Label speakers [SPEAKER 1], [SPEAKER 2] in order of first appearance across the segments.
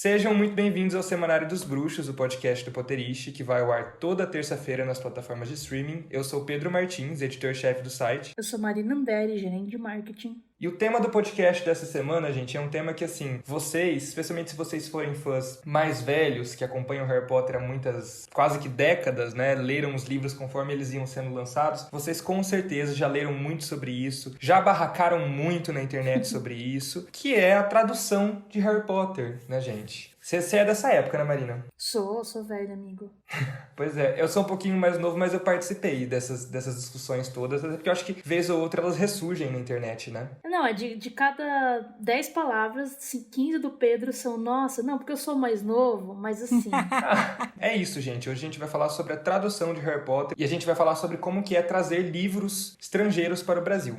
[SPEAKER 1] Sejam muito bem-vindos ao Semanário dos Bruxos, o podcast do Potterish, que vai ao ar toda terça-feira nas plataformas de streaming. Eu sou Pedro Martins, editor-chefe do site.
[SPEAKER 2] Eu sou Marina Amberi, gerente de marketing.
[SPEAKER 1] E o tema do podcast dessa semana, gente, é um tema que, assim, vocês, especialmente se vocês forem fãs mais velhos, que acompanham Harry Potter há muitas, quase que décadas, né, leram os livros conforme eles iam sendo lançados, vocês com certeza já leram muito sobre isso, já barracaram muito na internet sobre isso, que é a tradução de Harry Potter, né, gente? Você é dessa época, né, Marina?
[SPEAKER 2] Sou velho, amigo.
[SPEAKER 1] Pois é, eu sou um pouquinho mais novo, mas eu participei dessas discussões todas, até porque eu acho que, vez ou outra, elas ressurgem na internet, né?
[SPEAKER 2] Não, é de cada 10 palavras, 15 do Pedro são, nossa, não, porque eu sou mais novo, mas assim...
[SPEAKER 1] É isso, gente. Hoje a gente vai falar sobre a tradução de Harry Potter e a gente vai falar sobre como que é trazer livros estrangeiros para o Brasil.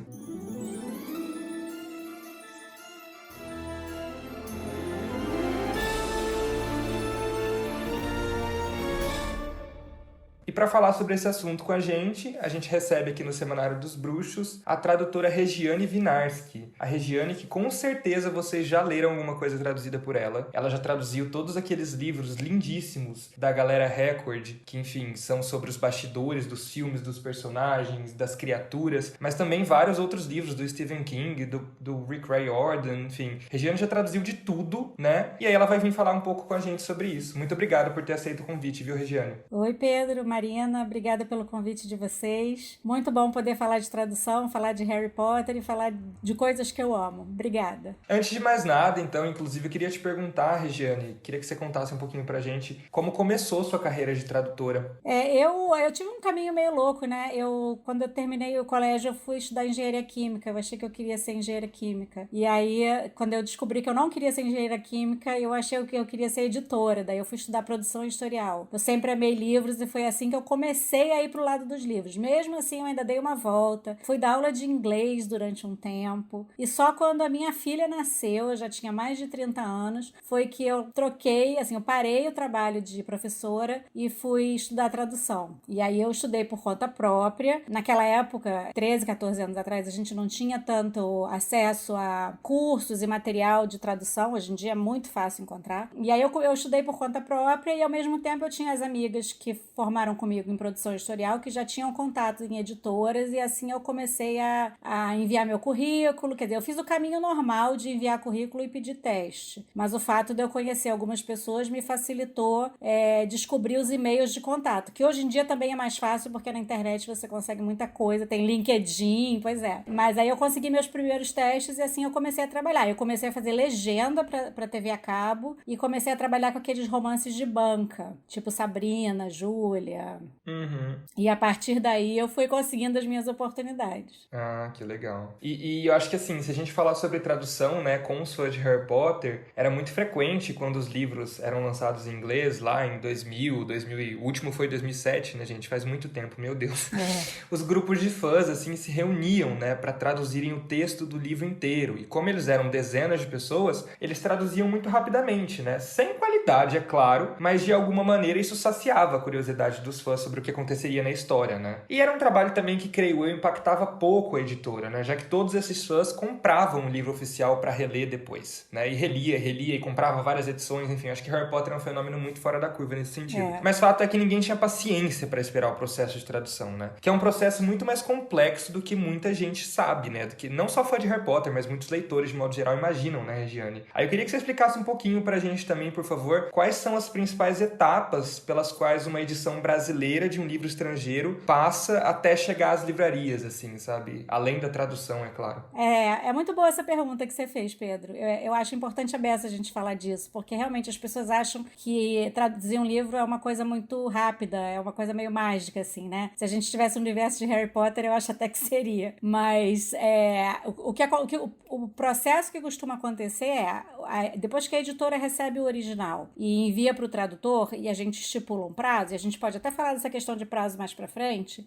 [SPEAKER 1] E para falar sobre esse assunto com a gente recebe aqui no Semanário dos Bruxos a tradutora Regiane Winiarski. A Regiane, que com certeza vocês já leram alguma coisa traduzida por ela. Ela já traduziu todos aqueles livros lindíssimos da galera Record, que, enfim, são sobre os bastidores dos filmes, dos personagens, das criaturas, mas também vários outros livros do Stephen King, do Rick Riordan, enfim. Regiane já traduziu de tudo, né? E aí ela vai vir falar um pouco com a gente sobre isso. Muito obrigado por ter aceito o convite, viu, Regiane?
[SPEAKER 3] Oi, Pedro, Marina, obrigada pelo convite de vocês. Muito bom poder falar de tradução, falar de Harry Potter e falar de coisas que eu amo. Obrigada.
[SPEAKER 1] Antes de mais nada, então, inclusive, eu queria te perguntar, Regiane, queria que você contasse um pouquinho pra gente como começou sua carreira de tradutora.
[SPEAKER 3] Eu tive um caminho meio louco, né? Quando eu terminei o colégio, eu fui estudar engenharia química. Eu achei que eu queria ser engenheira química. E aí, quando eu descobri que eu não queria ser engenheira química, eu achei que eu queria ser editora. Daí eu fui estudar produção editorial. Eu sempre amei livros e foi assim que eu comecei a ir pro lado dos livros. Mesmo assim, eu ainda dei uma volta. Fui dar aula de inglês durante um tempo. E só quando a minha filha nasceu, eu já tinha mais de 30 anos, foi que eu troquei, assim, eu parei o trabalho de professora e fui estudar tradução. E aí eu estudei por conta própria. Naquela época, 13, 14 anos atrás, a gente não tinha tanto acesso a cursos e material de tradução. Hoje em dia é muito fácil encontrar. E aí eu estudei por conta própria e ao mesmo tempo eu tinha as amigas que formaram comigo em produção editorial que já tinham contato em editoras e assim eu comecei a enviar meu currículo. Quer dizer, eu fiz o caminho normal de enviar currículo e pedir teste. Mas o fato de eu conhecer algumas pessoas me facilitou descobrir os e-mails de contato, que hoje em dia também é mais fácil porque na internet você consegue muita coisa, tem LinkedIn, pois é. Mas aí eu consegui meus primeiros testes e assim eu comecei a trabalhar. Eu comecei a fazer legenda pra TV a cabo e comecei a trabalhar com aqueles romances de banca, tipo Sabrina, Júlia.
[SPEAKER 1] Uhum.
[SPEAKER 3] E a partir daí eu fui conseguindo as minhas oportunidades.
[SPEAKER 1] Ah, que legal. E eu acho que assim, se a gente falar sobre tradução, né, com os fãs de Harry Potter, era muito frequente quando os livros eram lançados em inglês, lá em 2000, o último foi 2007, né, gente? Faz muito tempo, meu Deus. Os grupos de fãs, assim, se reuniam, né, para traduzirem o texto do livro inteiro. E como eles eram dezenas de pessoas, eles traduziam muito rapidamente, né? Sem qualidade, é claro, mas de alguma maneira isso saciava a curiosidade dos fãs sobre o que aconteceria na história, né? E era um trabalho também que, creio eu, impactava pouco a editora, né? Já que todos esses fãs compravam o livro oficial para reler depois, né? E relia e comprava várias edições, enfim, acho que Harry Potter é um fenômeno muito fora da curva nesse sentido. Mas fato é que ninguém tinha paciência para esperar o processo de tradução, né? Que é um processo muito mais complexo do que muita gente sabe, né? Do que não só fã de Harry Potter, mas muitos leitores de modo geral imaginam, né, Regiane? Aí eu queria que você explicasse um pouquinho pra gente também, por favor, quais são as principais etapas pelas quais uma edição brasileira de um livro estrangeiro passa até chegar às livrarias, assim, sabe? Além da tradução, é claro.
[SPEAKER 3] É muito boa essa pergunta que você fez, Pedro. Eu acho importante a beça a gente falar disso, porque realmente as pessoas acham que traduzir um livro é uma coisa muito rápida, é uma coisa meio mágica, assim, né? Se a gente tivesse um universo de Harry Potter, eu acho até que seria. Mas o processo que costuma acontecer depois que a editora recebe o original e envia para o tradutor, e a gente estipula um prazo, e a gente pode até falar dessa questão de prazo mais para frente,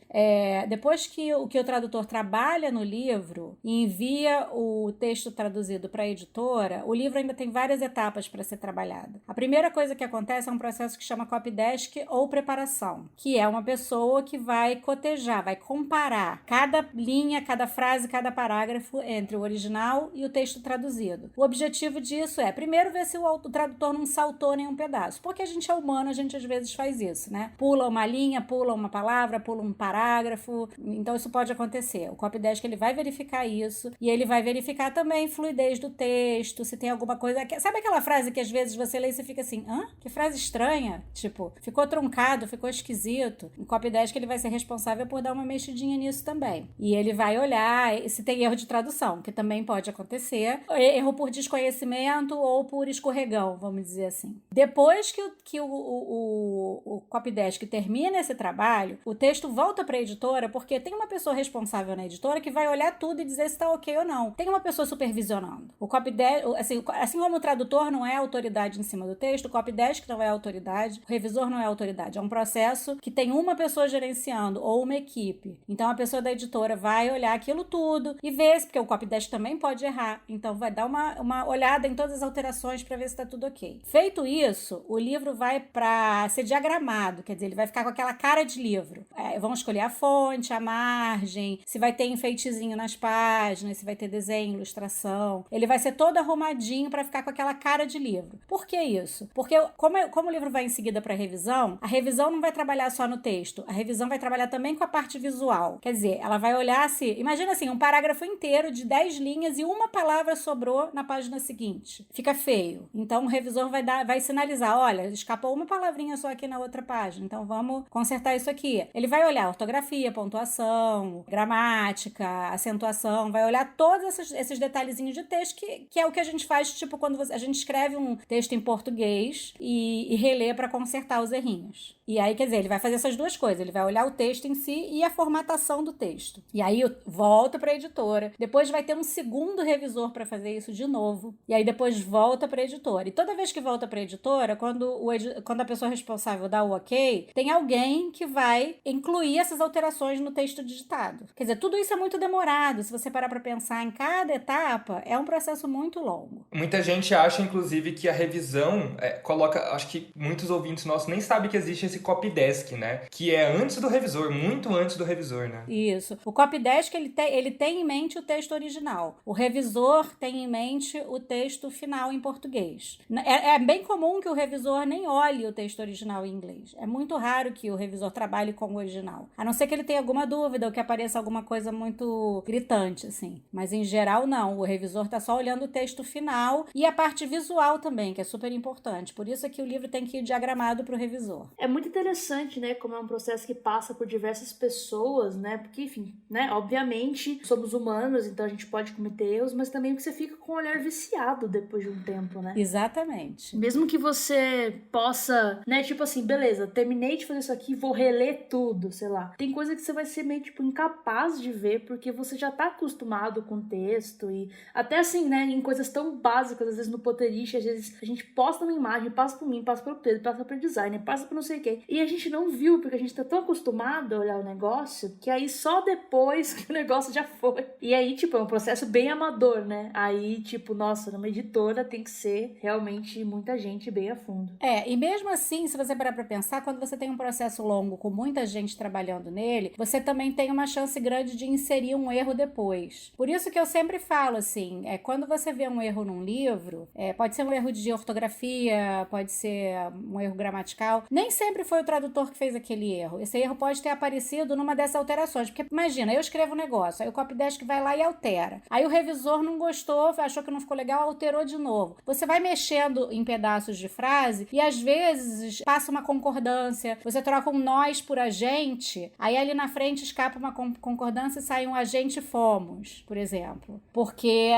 [SPEAKER 3] depois que o tradutor trabalha no livro e envia o texto traduzido para a editora, o livro ainda tem várias etapas para ser trabalhado. A primeira coisa que acontece é um processo que chama copy desk ou preparação, que é uma pessoa que vai cotejar, vai comparar cada linha, cada frase, cada parágrafo entre o original e o texto traduzido. O objetivo disso isso é, primeiro, ver se o tradutor não saltou nenhum pedaço. Porque a gente é humano, a gente às vezes faz isso, né? Pula uma linha, pula uma palavra, pula um parágrafo. Então isso pode acontecer. O copydesk, ele vai verificar isso e ele vai verificar também fluidez do texto, se tem alguma coisa... Sabe aquela frase que às vezes você lê e você fica assim, hã? Que frase estranha? Tipo, ficou truncado, ficou esquisito. O copydesk, ele vai ser responsável por dar uma mexidinha nisso também. E ele vai olhar se tem erro de tradução, que também pode acontecer. Erro por desconhecimento ou por escorregão, vamos dizer assim. Depois que o copydesk termina esse trabalho, o texto volta para a editora, porque tem uma pessoa responsável na editora que vai olhar tudo e dizer se está ok ou não. Tem uma pessoa supervisionando. O copydesk, assim como o tradutor não é autoridade em cima do texto, o copydesk não é autoridade, o revisor não é autoridade. É um processo que tem uma pessoa gerenciando ou uma equipe. Então a pessoa da editora vai olhar aquilo tudo e ver, porque o copydesk também pode errar. Então vai dar uma olhada em todas as alterações para ver se está tudo ok. Feito isso, o livro vai para ser diagramado, quer dizer, ele vai ficar com aquela cara de livro. Vão escolher a fonte, a margem, se vai ter enfeitezinho nas páginas, se vai ter desenho, ilustração. Ele vai ser todo arrumadinho para ficar com aquela cara de livro. Por que isso? Porque como o livro vai em seguida para revisão, a revisão não vai trabalhar só no texto, a revisão vai trabalhar também com a parte visual. Quer dizer, ela vai olhar se... Imagina assim, um parágrafo inteiro de 10 linhas e uma palavra sobrou na página seguinte. Fica feio. Então o revisor vai sinalizar, olha, escapou uma palavrinha só aqui na outra página, então vamos consertar isso aqui. Ele vai olhar ortografia, pontuação, gramática, acentuação, vai olhar todos esses detalhezinhos de texto que é o que a gente faz, tipo, quando a gente escreve um texto em português e relê para consertar os errinhos. E aí, quer dizer, ele vai fazer essas duas coisas, ele vai olhar o texto em si e a formatação do texto. E aí volta para a editora, depois vai ter um segundo revisor para fazer isso de novo, e aí depois volta para a editora. E toda vez que volta para a editora, quando a pessoa responsável dá o ok, tem alguém que vai incluir essas alterações no texto digitado. Quer dizer, tudo isso é muito demorado. Se você parar para pensar em cada etapa, é um processo muito longo.
[SPEAKER 1] Muita gente acha, inclusive, que a revisão coloca... Acho que muitos ouvintes nossos nem sabem que existe esse copydesk, né? Que é antes do revisor, muito antes do revisor, né?
[SPEAKER 3] Isso. O copydesk, ele tem em mente o texto original. O revisor tem em mente o texto final em português. É bem comum que o revisor nem olhe o texto original em inglês. É muito raro que o revisor trabalhe com o original. A não ser que ele tenha alguma dúvida ou que apareça alguma coisa muito gritante, assim. Mas, em geral, não. O revisor está só olhando o texto final e a parte visual também, que é super importante. Por isso é que o livro tem que ir diagramado para o revisor.
[SPEAKER 2] É muito interessante, né, como é um processo que passa por diversas pessoas, né, porque, enfim, né, obviamente somos humanos, então a gente pode cometer erros, mas também você fica com o olhar viciado depois de um tempo, né?
[SPEAKER 3] Exatamente.
[SPEAKER 2] Mesmo que você possa, né, tipo assim, beleza, terminei de fazer isso aqui, vou reler tudo, sei lá. Tem coisa que você vai ser meio, tipo, incapaz de ver, porque você já tá acostumado com o texto e até assim, né, em coisas tão básicas, às vezes no Potterish, às vezes a gente posta uma imagem, passa por mim, passa pelo Pedro, passa pelo designer, passa por não sei o quê. E a gente não viu, porque a gente tá tão acostumado a olhar o negócio, que aí só depois que o negócio já foi. E aí, tipo, é um processo bem amador, né? Aí, tipo, nossa, numa editora tem que ser realmente muita gente bem a fundo.
[SPEAKER 3] E mesmo assim, se você parar pra pensar, quando você tem um processo longo com muita gente trabalhando nele, você também tem uma chance grande de inserir um erro depois. Por isso que eu sempre falo, assim, quando você vê um erro num livro, pode ser um erro de ortografia, pode ser um erro gramatical, nem sempre foi o tradutor que fez aquele erro. Esse erro pode ter aparecido numa dessas alterações, porque imagina, eu escrevo um negócio, aí o copydesk vai lá e altera. Aí o revisor não gostou, achou que não ficou legal, alterou de novo. Você vai mexendo em pedaços de frase e às vezes passa uma concordância, você troca um nós por agente, aí ali na frente escapa uma concordância e sai um agente fomos, por exemplo. Porque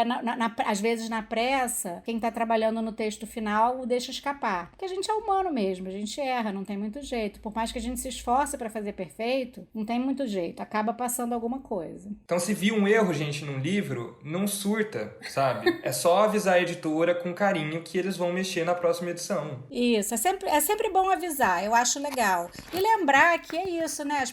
[SPEAKER 3] às vezes na pressa, quem está trabalhando no texto final o deixa escapar. Porque a gente é humano mesmo, a gente erra, não tem muito jeito. Por mais que a gente se esforce para fazer perfeito, não tem muito jeito, acaba passando alguma coisa.
[SPEAKER 1] Então, se viu um erro, gente, num livro, não surta, sabe? É só avisar a editora com carinho que eles vão mexer na próxima edição.
[SPEAKER 3] Isso, é sempre bom avisar, eu acho legal. E lembrar que é isso, né?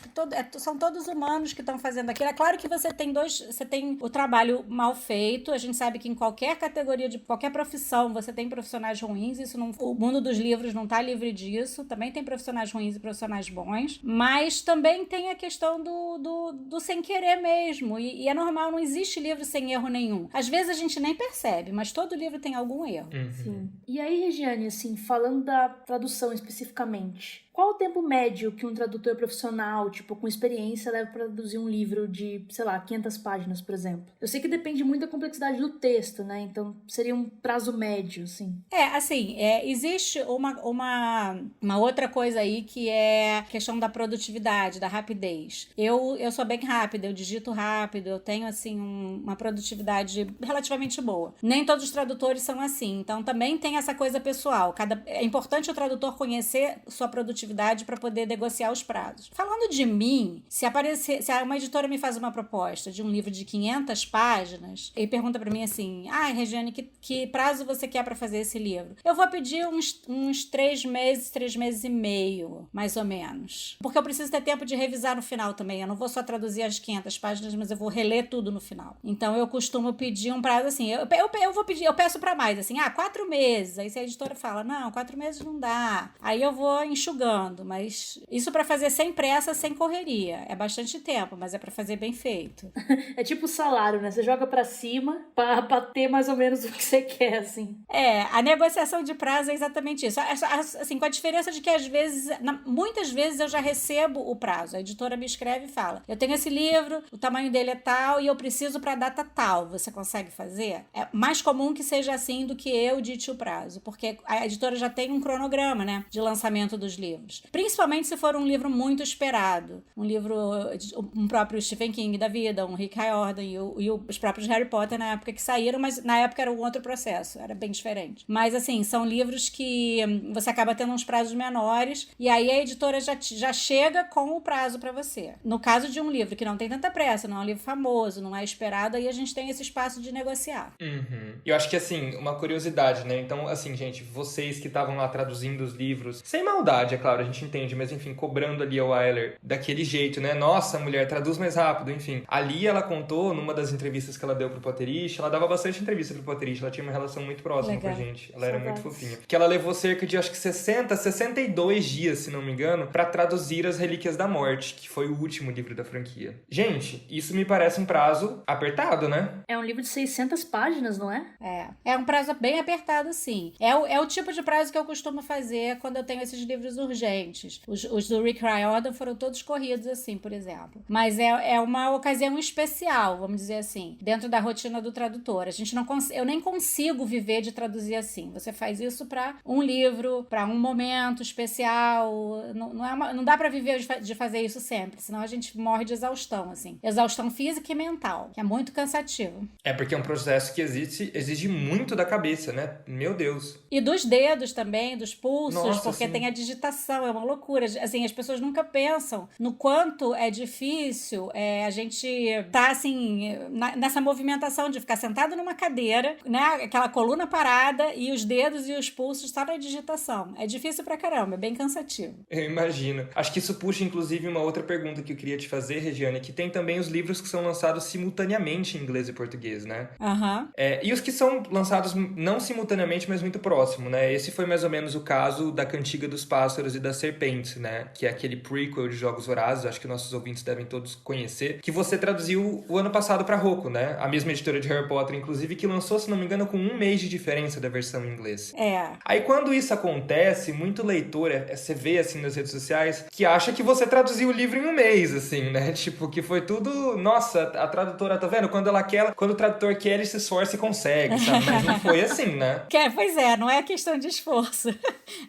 [SPEAKER 3] São todos humanos que estão fazendo aquilo. É claro que você tem o trabalho mal feito, a gente sabe que em qualquer categoria, de qualquer profissão, você tem profissionais ruins, o mundo dos livros não está livre disso, também tem profissionais ruins e profissionais bons, mas também tem a questão do sem querer mesmo, e é normal, não existe livro sem erro nenhum. Às vezes a gente nem percebe, mas todo livro tem algum erro.
[SPEAKER 2] Sim. E aí, Regiane, assim, falando da tradução especificamente, qual o tempo médio que um tradutor profissional, tipo, com experiência, leva para traduzir um livro de, sei lá, 500 páginas, por exemplo? Eu sei que depende muito da complexidade do texto, né? Então, seria um prazo médio, assim.
[SPEAKER 3] Existe uma outra coisa aí que é a questão da produtividade, da rapidez. Eu sou bem rápida, eu digito rápido, eu tenho, assim, uma produtividade relativamente boa. Nem todos os tradutores são assim, então também tem essa coisa pessoal. É importante o tradutor conhecer sua produtividade para poder negociar os prazos. Falando de mim, se uma editora me faz uma proposta de um livro de 500 páginas e pergunta para mim assim, Regiane, que prazo você quer para fazer esse livro? Eu vou pedir uns 3 meses e meio, mais ou menos. Porque eu preciso ter tempo de revisar no final também. Eu não vou só traduzir as 500 páginas, mas eu vou reler tudo no final. Então eu costumo pedir um prazo assim, eu peço para mais, assim, 4 meses. Aí se a editora fala, não, 4 meses não dá. Aí eu vou enxugando. Mas isso para fazer sem pressa, sem correria. É bastante tempo, mas é para fazer bem feito.
[SPEAKER 2] É tipo o salário, né? Você joga para cima pra ter mais ou menos o que você quer, assim.
[SPEAKER 3] A negociação de prazo é exatamente isso. Assim, com a diferença de que às vezes, muitas vezes eu já recebo o prazo. A editora me escreve e fala, eu tenho esse livro, o tamanho dele é tal e eu preciso para data tal. Você consegue fazer? É mais comum que seja assim do que eu dite o prazo, porque a editora já tem um cronograma, né, de lançamento dos livros. Principalmente se for um livro muito esperado. Um livro, um próprio Stephen King da vida, um Rick Riordan e os próprios Harry Potter na época que saíram, mas na época era um outro processo, era bem diferente. Mas assim, são livros que você acaba tendo uns prazos menores e aí a editora já chega com o prazo para você. No caso de um livro que não tem tanta pressa, não é um livro famoso, não é esperado, aí a gente tem esse espaço de negociar.
[SPEAKER 1] Eu acho que assim, uma curiosidade, né? Então, assim, gente, vocês que estavam lá traduzindo os livros, sem maldade, é claro, a gente entende, mas enfim, cobrando ali a Wyler daquele jeito, né? Nossa, mulher, traduz mais rápido, enfim. Ali ela contou, numa das entrevistas que ela deu pro Potterish, ela dava bastante entrevista pro Potterish, ela tinha uma relação muito próxima com a gente, ela era muito fofinha. Que ela levou cerca de, acho que 62 dias, se não me engano, pra traduzir As Relíquias da Morte, que foi o último livro da franquia. Gente, isso me parece um prazo apertado, né?
[SPEAKER 2] É um livro de 600 páginas, não é?
[SPEAKER 3] É um prazo bem apertado, sim. É o tipo de prazo que eu costumo fazer quando eu tenho esses livros urgentes. Os do Rick Riordan foram todos corridos assim, por exemplo. Mas é uma ocasião especial, vamos dizer assim, dentro da rotina do tradutor. Eu nem consigo viver de traduzir assim. Você faz isso para um livro, para um momento especial. Não dá para viver de fazer isso sempre, senão a gente morre de exaustão, assim. Exaustão física e mental, que é muito cansativo.
[SPEAKER 1] É porque é um processo que exige muito da cabeça, né? Meu Deus.
[SPEAKER 3] E dos dedos também, dos pulsos,
[SPEAKER 1] nossa,
[SPEAKER 3] porque
[SPEAKER 1] sim.
[SPEAKER 3] tem a digitação, é uma loucura. Assim, as pessoas nunca pensam no quanto é difícil a gente tá, assim, nessa movimentação de ficar sentado numa cadeira, né? Aquela coluna parada e os dedos e os pulsos tá na digitação. É difícil pra caramba, é bem cansativo.
[SPEAKER 1] Eu imagino. Acho que isso puxa, inclusive, uma outra pergunta que eu queria te fazer, Regiane, que tem também os livros que são lançados simultaneamente em inglês e português, né? E os que são lançados não simultaneamente, mas muito próximo, né? Esse foi mais ou menos o caso da Cantiga dos Pássaros e das Serpentes, né? Que é aquele prequel de Jogos Vorazes, acho que nossos ouvintes devem todos conhecer, que você traduziu o ano passado para Roku, né? A mesma editora de Harry Potter, inclusive, que lançou, se não me engano, com 1 mês de diferença da versão em inglês. Aí quando isso acontece, muito leitor, você vê assim nas redes sociais, que acha que você traduziu o livro em 1 mês, assim, né? Tipo, que foi tudo, nossa, a tradutora, tá vendo? Quando o tradutor quer, ele se esforça e consegue, sabe? Mas não foi assim, né?
[SPEAKER 3] Pois é, não é questão de esforço.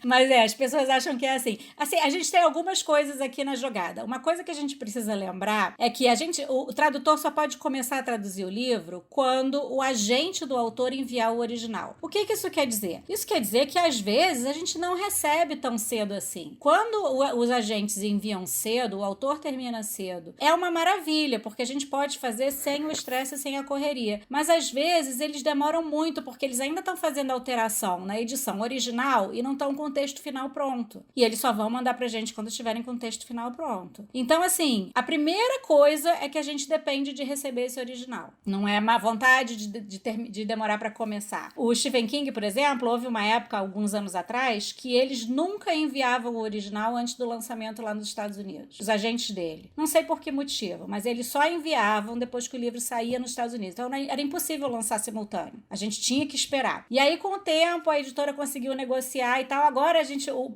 [SPEAKER 3] Mas as pessoas acham que é assim. Assim, a gente tem algumas coisas aqui na jogada. Uma coisa que a gente precisa lembrar é que o tradutor só pode começar a traduzir o livro quando o agente do autor enviar o original. O que isso quer dizer? Isso quer dizer que, às vezes, a gente não recebe tão cedo assim. Quando os agentes enviam cedo, o autor termina cedo. É uma maravilha, porque a gente pode fazer sem o estresse e sem a correria. Mas, às vezes, eles demoram muito, porque eles ainda estão fazendo alteração na edição original e não estão o texto final pronto. E eles só vão mandar pra gente quando estiverem com o texto final pronto. Então, assim, a primeira coisa é que a gente depende de receber esse original. Não é má vontade de demorar pra começar. O Stephen King, por exemplo, houve uma época, alguns anos atrás, que eles nunca enviavam o original antes do lançamento lá nos Estados Unidos. Os agentes dele. Não sei por que motivo, mas eles só enviavam depois que o livro saía nos Estados Unidos. Então era impossível lançar simultâneo. A gente tinha que esperar. E aí, com o tempo, a editora conseguiu negociar e tal. Agora,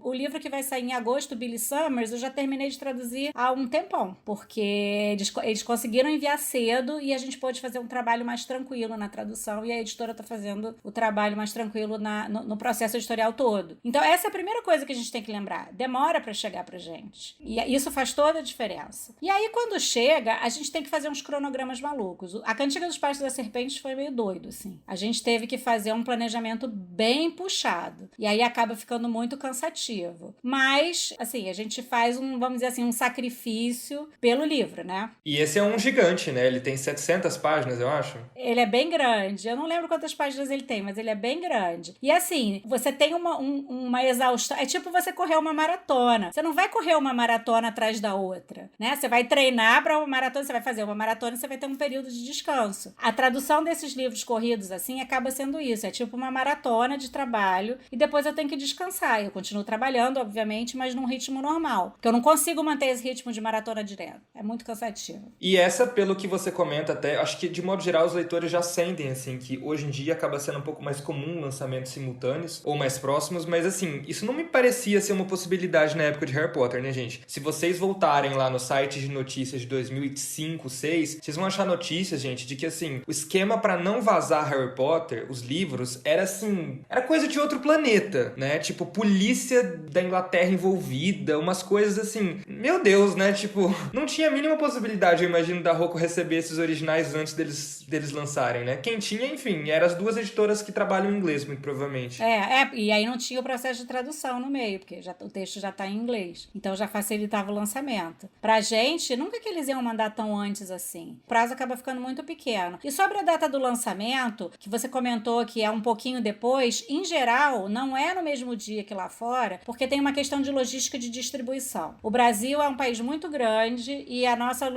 [SPEAKER 3] o livro que vai sair em agosto, Billy Summers, eu já terminei de traduzir há um tempão, porque eles conseguiram enviar cedo e a gente pôde fazer um trabalho mais tranquilo na tradução, e a editora está fazendo o trabalho mais tranquilo no processo editorial todo. Então, essa é a primeira coisa que a gente tem que lembrar. Demora para chegar pra gente. E isso faz toda a diferença. E aí, quando chega, a gente tem que fazer uns cronogramas malucos. A Cantiga dos Pastos da Serpente foi meio doido, assim. A gente teve que fazer um planejamento bem puxado. E aí acaba ficando muito cansativo. Mas, assim, a gente faz vamos dizer assim, um sacrifício pelo livro, né?
[SPEAKER 1] E esse é um gigante, né? Ele tem 700 páginas, eu acho.
[SPEAKER 3] Ele é bem grande. Eu não lembro quantas páginas ele tem, mas ele é bem grande. E assim, você tem uma exaustão. É tipo você correr uma maratona. Você não vai correr uma maratona atrás da outra, né? Você vai treinar para uma maratona, você vai fazer uma maratona e você vai ter um período de descanso. A tradução desses livros corridos, assim, acaba sendo isso. É tipo uma maratona de trabalho e depois eu tenho que descansar. Eu continuo trabalhando, obviamente, mas num ritmo normal. Porque eu não consigo manter esse ritmo de maratona direto. É muito cansativo.
[SPEAKER 1] E essa, pelo que você comenta até, acho que de modo geral os leitores já sentem, assim, que hoje em dia acaba sendo um pouco mais comum lançamentos simultâneos ou mais próximos, mas assim, isso não me parecia ser uma possibilidade na época de Harry Potter, né, gente? Se vocês voltarem lá no site de notícias de 2005, 2006, vocês vão achar notícias, gente, de que, assim, o esquema pra não vazar Harry Potter, os livros, era, assim, era coisa de outro planeta, né? Tipo, polícia da Inglaterra envolvida, umas coisas, assim, meu Deus, né? Tipo, não tinha a mínima possibilidade, eu imagino, da Rocco receber esses originais antes deles lançarem, né? Quem tinha, enfim, eram as duas editoras que trabalham em inglês, muito provavelmente.
[SPEAKER 3] E aí não tinha o processo de tradução no meio, porque o texto já tá em inglês. Então já facilitava o lançamento. Pra gente, nunca que eles iam mandar tão antes assim. O prazo acaba ficando muito pequeno. E sobre a data do lançamento, que você comentou que é um pouquinho depois, em geral, não é no mesmo dia que lá fora, porque tem uma questão de logística de distribuição. O Brasil é um país muito grande e a nossa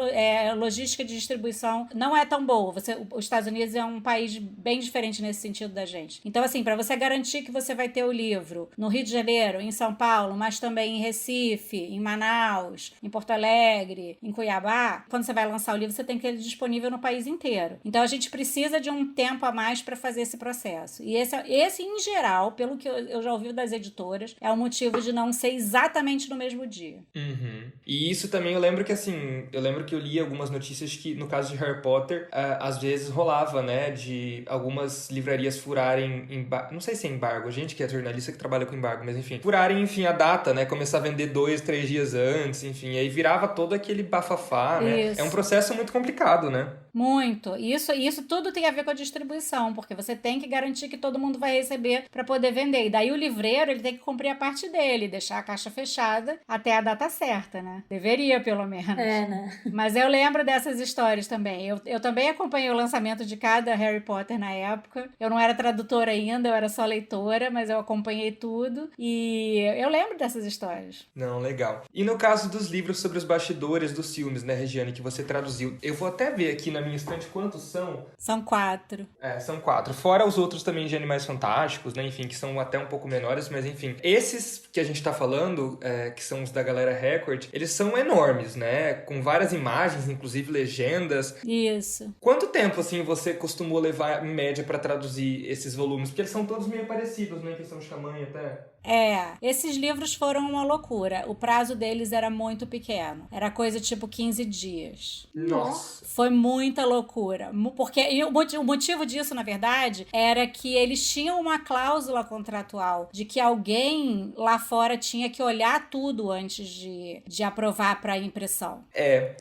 [SPEAKER 3] logística de distribuição não é tão boa. Os Estados Unidos é um país bem diferente nesse sentido da gente. Então, assim, para você garantir que você vai ter o livro no Rio de Janeiro, em São Paulo, mas também em Recife, em Manaus, em Porto Alegre, em Cuiabá, quando você vai lançar o livro, você tem que ter ele disponível no país inteiro. Então, a gente precisa de um tempo a mais para fazer esse processo. E esse, em geral, pelo que eu já ouvi das editoras, é o motivo de não ser exatamente no mesmo dia.
[SPEAKER 1] Uhum. E isso também eu lembro que, assim, eu li algumas notícias que, no caso de Harry Potter, às vezes rolava, né, de algumas livrarias furarem, não sei se é embargo, gente que é jornalista que trabalha com embargo, mas enfim, furarem, enfim, a data, né, começar a vender 2, 3 dias antes, enfim, aí virava todo aquele bafafá, né?
[SPEAKER 3] Isso.
[SPEAKER 1] É um processo muito complicado, né?
[SPEAKER 3] Muito. Isso tudo tem a ver com a distribuição, porque você tem que garantir que todo mundo vai receber para poder vender. E daí o livreiro, ele tem que cumprir a parte dele, deixar a caixa fechada até a data certa, né? Deveria, pelo menos.
[SPEAKER 2] Né?
[SPEAKER 3] Mas eu lembro dessas histórias também. Eu também acompanhei o lançamento de cada Harry Potter na época. Eu não era tradutora ainda, eu era só leitora, mas eu acompanhei tudo. E eu lembro dessas histórias.
[SPEAKER 1] Não, legal. E no caso dos livros sobre os bastidores dos filmes, né, Regiane, que você traduziu, eu vou até ver aqui na minha estante quantos são.
[SPEAKER 3] São 4.
[SPEAKER 1] São 4. Fora os outros também de Animais Fantásticos, né? Enfim, que são até um pouco menores, mas enfim. Esses que a gente tá falando, que são os da galera Record, eles são enormes, né? Com várias imagens, inclusive legendas.
[SPEAKER 3] Isso.
[SPEAKER 1] Quanto tempo, assim, você costumou levar, em média, pra traduzir esses volumes? Porque eles são todos meio parecidos, né? Em questão de tamanho até.
[SPEAKER 3] Esses livros foram uma loucura. O prazo deles era muito pequeno. Era coisa tipo 15 dias.
[SPEAKER 1] Nossa.
[SPEAKER 3] Foi muita loucura. Porque o motivo disso, na verdade, era que eles tinham uma cláusula contratual de que alguém lá fora tinha que olhar tudo antes de aprovar para impressão.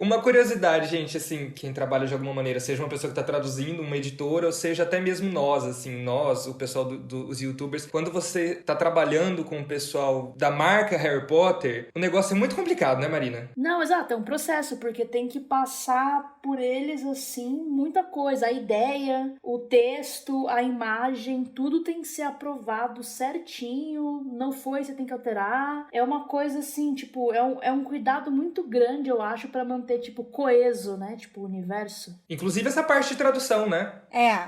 [SPEAKER 1] Uma curiosidade, gente, assim, quem trabalha de alguma maneira, seja uma pessoa que tá traduzindo, uma editora, ou seja até mesmo nós, assim, o pessoal dos youtubers, quando você tá trabalhando lidando com o pessoal da marca Harry Potter, o negócio é muito complicado, né, Marina?
[SPEAKER 2] Não, exato, é um processo, porque tem que passar por eles, assim, muita coisa. A ideia, o texto, a imagem, tudo tem que ser aprovado certinho. Não foi, você tem que alterar. É uma coisa, assim, tipo, é um cuidado muito grande, eu acho, pra manter, tipo, coeso, né? Tipo, o universo.
[SPEAKER 1] Inclusive essa parte de tradução, né?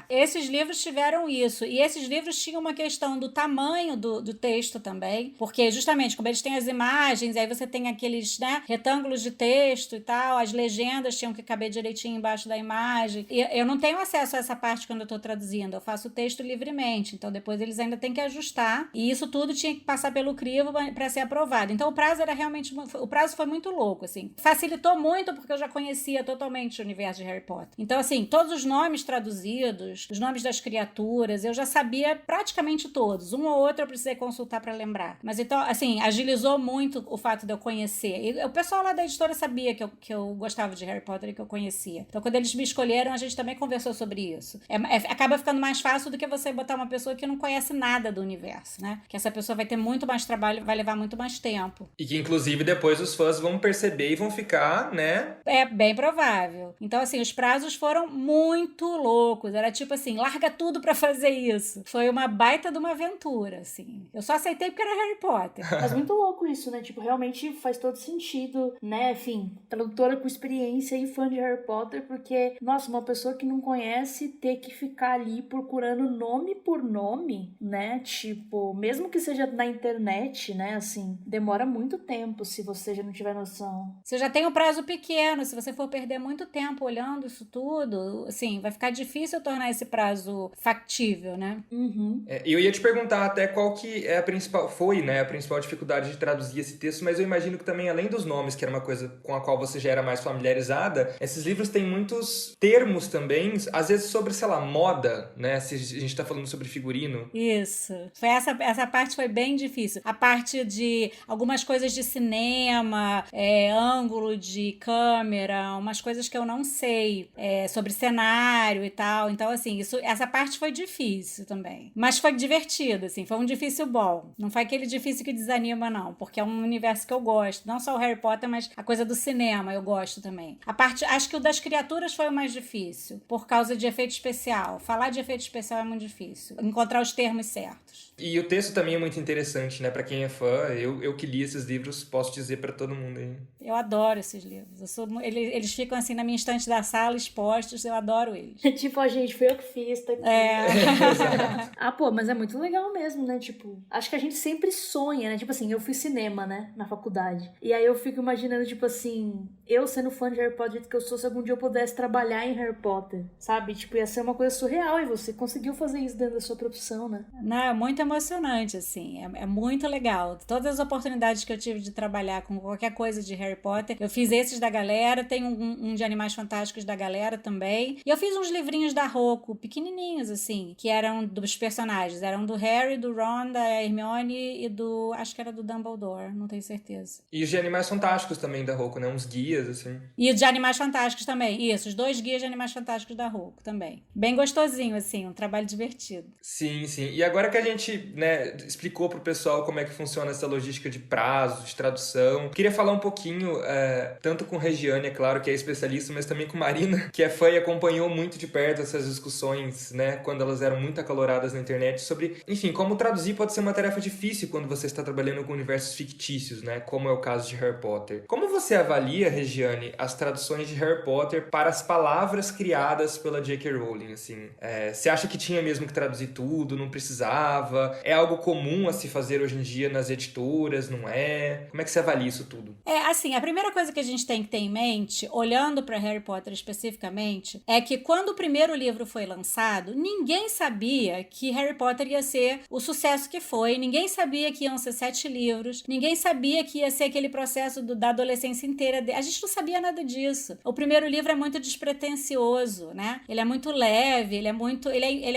[SPEAKER 3] Esses livros tiveram isso. E esses livros tinham uma questão do tamanho do texto também. Porque, justamente, como eles têm as imagens, aí você tem aqueles, né, retângulos de texto e tal, as legendas tinham que caber direitinho embaixo da imagem. E eu não tenho acesso a essa parte quando eu tô traduzindo. Eu faço o texto livremente. Então, depois eles ainda têm que ajustar. E isso tudo tinha que passar pelo crivo para ser aprovado. Então, o prazo era realmente... O prazo foi muito louco, assim. Facilitou muito porque eu já conhecia totalmente o universo de Harry Potter. Então, assim, todos os nomes traduzidos, os nomes das criaturas, eu já sabia praticamente todos. Um ou outro eu precisei consultar para lembrar. Mas então, assim, agilizou muito o fato de eu conhecer. E o pessoal lá da editora sabia que eu gostava de Harry Potter e que eu conhecia. Então, quando eles me escolheram, a gente também conversou sobre isso. Acaba ficando mais fácil do que você botar uma pessoa que não conhece nada do universo, né? Que essa pessoa vai ter muito mais trabalho, vai levar muito mais tempo.
[SPEAKER 1] E que, inclusive, depois os fãs vão perceber e vão ficar, né?
[SPEAKER 3] É bem provável. Então, assim, os prazos foram muito loucos. Era tipo assim, larga tudo pra fazer isso. Foi uma baita de uma aventura, assim. Eu só aceitei porque era Harry Potter.
[SPEAKER 2] Mas muito louco isso, né? Tipo, realmente faz todo sentido, né? Enfim, tradutora com experiência e fã de Harry Potter, porque, nossa, uma pessoa que não conhece ter que ficar ali procurando nome por nome, né? Tipo, mesmo que seja na internet, né? Assim, demora muito tempo se você já não tiver noção.
[SPEAKER 3] Você já tem um prazo pequeno, se você for perder muito tempo olhando isso tudo, assim, vai ficar difícil tornar esse prazo factível, né?
[SPEAKER 2] Uhum.
[SPEAKER 1] Eu ia te perguntar até qual que é a principal dificuldade de traduzir esse texto, mas eu imagino que também, além dos nomes, que era uma coisa com a qual você já era mais familiarizada, esses livros têm muitos termos também, às vezes sobre, sei lá, moda, né? Se a gente tá falando sobre figurino.
[SPEAKER 3] Isso. Essa parte foi bem difícil. A parte de algumas coisas de cinema, ângulo de câmera, umas coisas que eu não sei, sobre cenário e tal. Então, assim, essa parte foi difícil também. Mas foi divertido, assim, foi um difícil bom. Não foi aquele difícil que desanima, não, porque é um universo que eu gosto. Não só o Harry Potter, mas a coisa do cinema eu gosto também. A parte, acho que o das criaturas foi o mais difícil, por causa de efeito especial. Falar de efeito especial é muito difícil. Encontrar os termos certos.
[SPEAKER 1] E o texto também é muito interessante, né? Pra quem é fã, eu que li esses livros, posso dizer pra todo mundo aí.
[SPEAKER 3] Eu adoro esses livros. Eles ficam assim na minha estante da sala, expostos, eu adoro eles.
[SPEAKER 2] Tipo, a gente, foi eu que fiz, tá aqui. Ah, pô, mas é muito legal mesmo, né? Tipo, acho que a gente sempre sonha, né? Tipo assim, eu fiz cinema, né? Na faculdade. E aí eu fico imaginando, tipo assim, eu sendo fã de Harry Potter, do jeito que eu sou, se algum dia eu pudesse trabalhar em Harry Potter, sabe? Tipo, ia ser uma coisa surreal e você conseguiu fazer isso dentro da sua profissão, né?
[SPEAKER 3] Não, é muito emocionante, assim. É muito legal. Todas as oportunidades que eu tive de trabalhar com qualquer coisa de Harry Potter, eu fiz esses da galera, tem um de Animais Fantásticos da galera também. E eu fiz uns livrinhos da Rocco, pequenininhos, assim, que eram dos personagens. Eram do Harry, do Ron, da Hermione e do... acho que era do Dumbledore, não tenho certeza.
[SPEAKER 1] E os de Animais Fantásticos também da Rocco, né? Uns guias, assim.
[SPEAKER 3] E o de Animais Fantásticos também. Isso, os 2 guias de Animais Fantásticos da Rocco também. Bem gostosinho, assim, um trabalho divertido.
[SPEAKER 1] Sim, sim. E agora que a gente, né, explicou pro pessoal como é que funciona essa logística de prazo, de tradução, queria falar um pouquinho, tanto com Regiane, é claro, que é especialista, mas também com Marina, que é fã e acompanhou muito de perto essas discussões, né, quando elas eram muito acaloradas na internet, sobre, enfim, como traduzir pode ser uma tarefa difícil quando você está trabalhando com universos fictícios, né, como é o caso de Harry Potter. Como você avalia, Regiane, as traduções de Harry Potter para as palavras criadas pela J.K. Rowling, assim? Você acha que tinha mesmo que traduzir tudo, não precisava? É algo comum a se fazer hoje em dia nas editoras, não é? Como é que você avalia isso tudo?
[SPEAKER 3] Assim, a primeira coisa que a gente tem que ter em mente, olhando para Harry Potter especificamente, é que quando o primeiro livro foi lançado, ninguém sabia que Harry Potter ia ser o sucesso que foi, ninguém sabia que iam ser 7 livros, ninguém sabia que ia ser aquele processo da adolescência inteira. A gente não sabia nada disso. O primeiro livro é muito despretensioso, né? Ele é muito leve, ele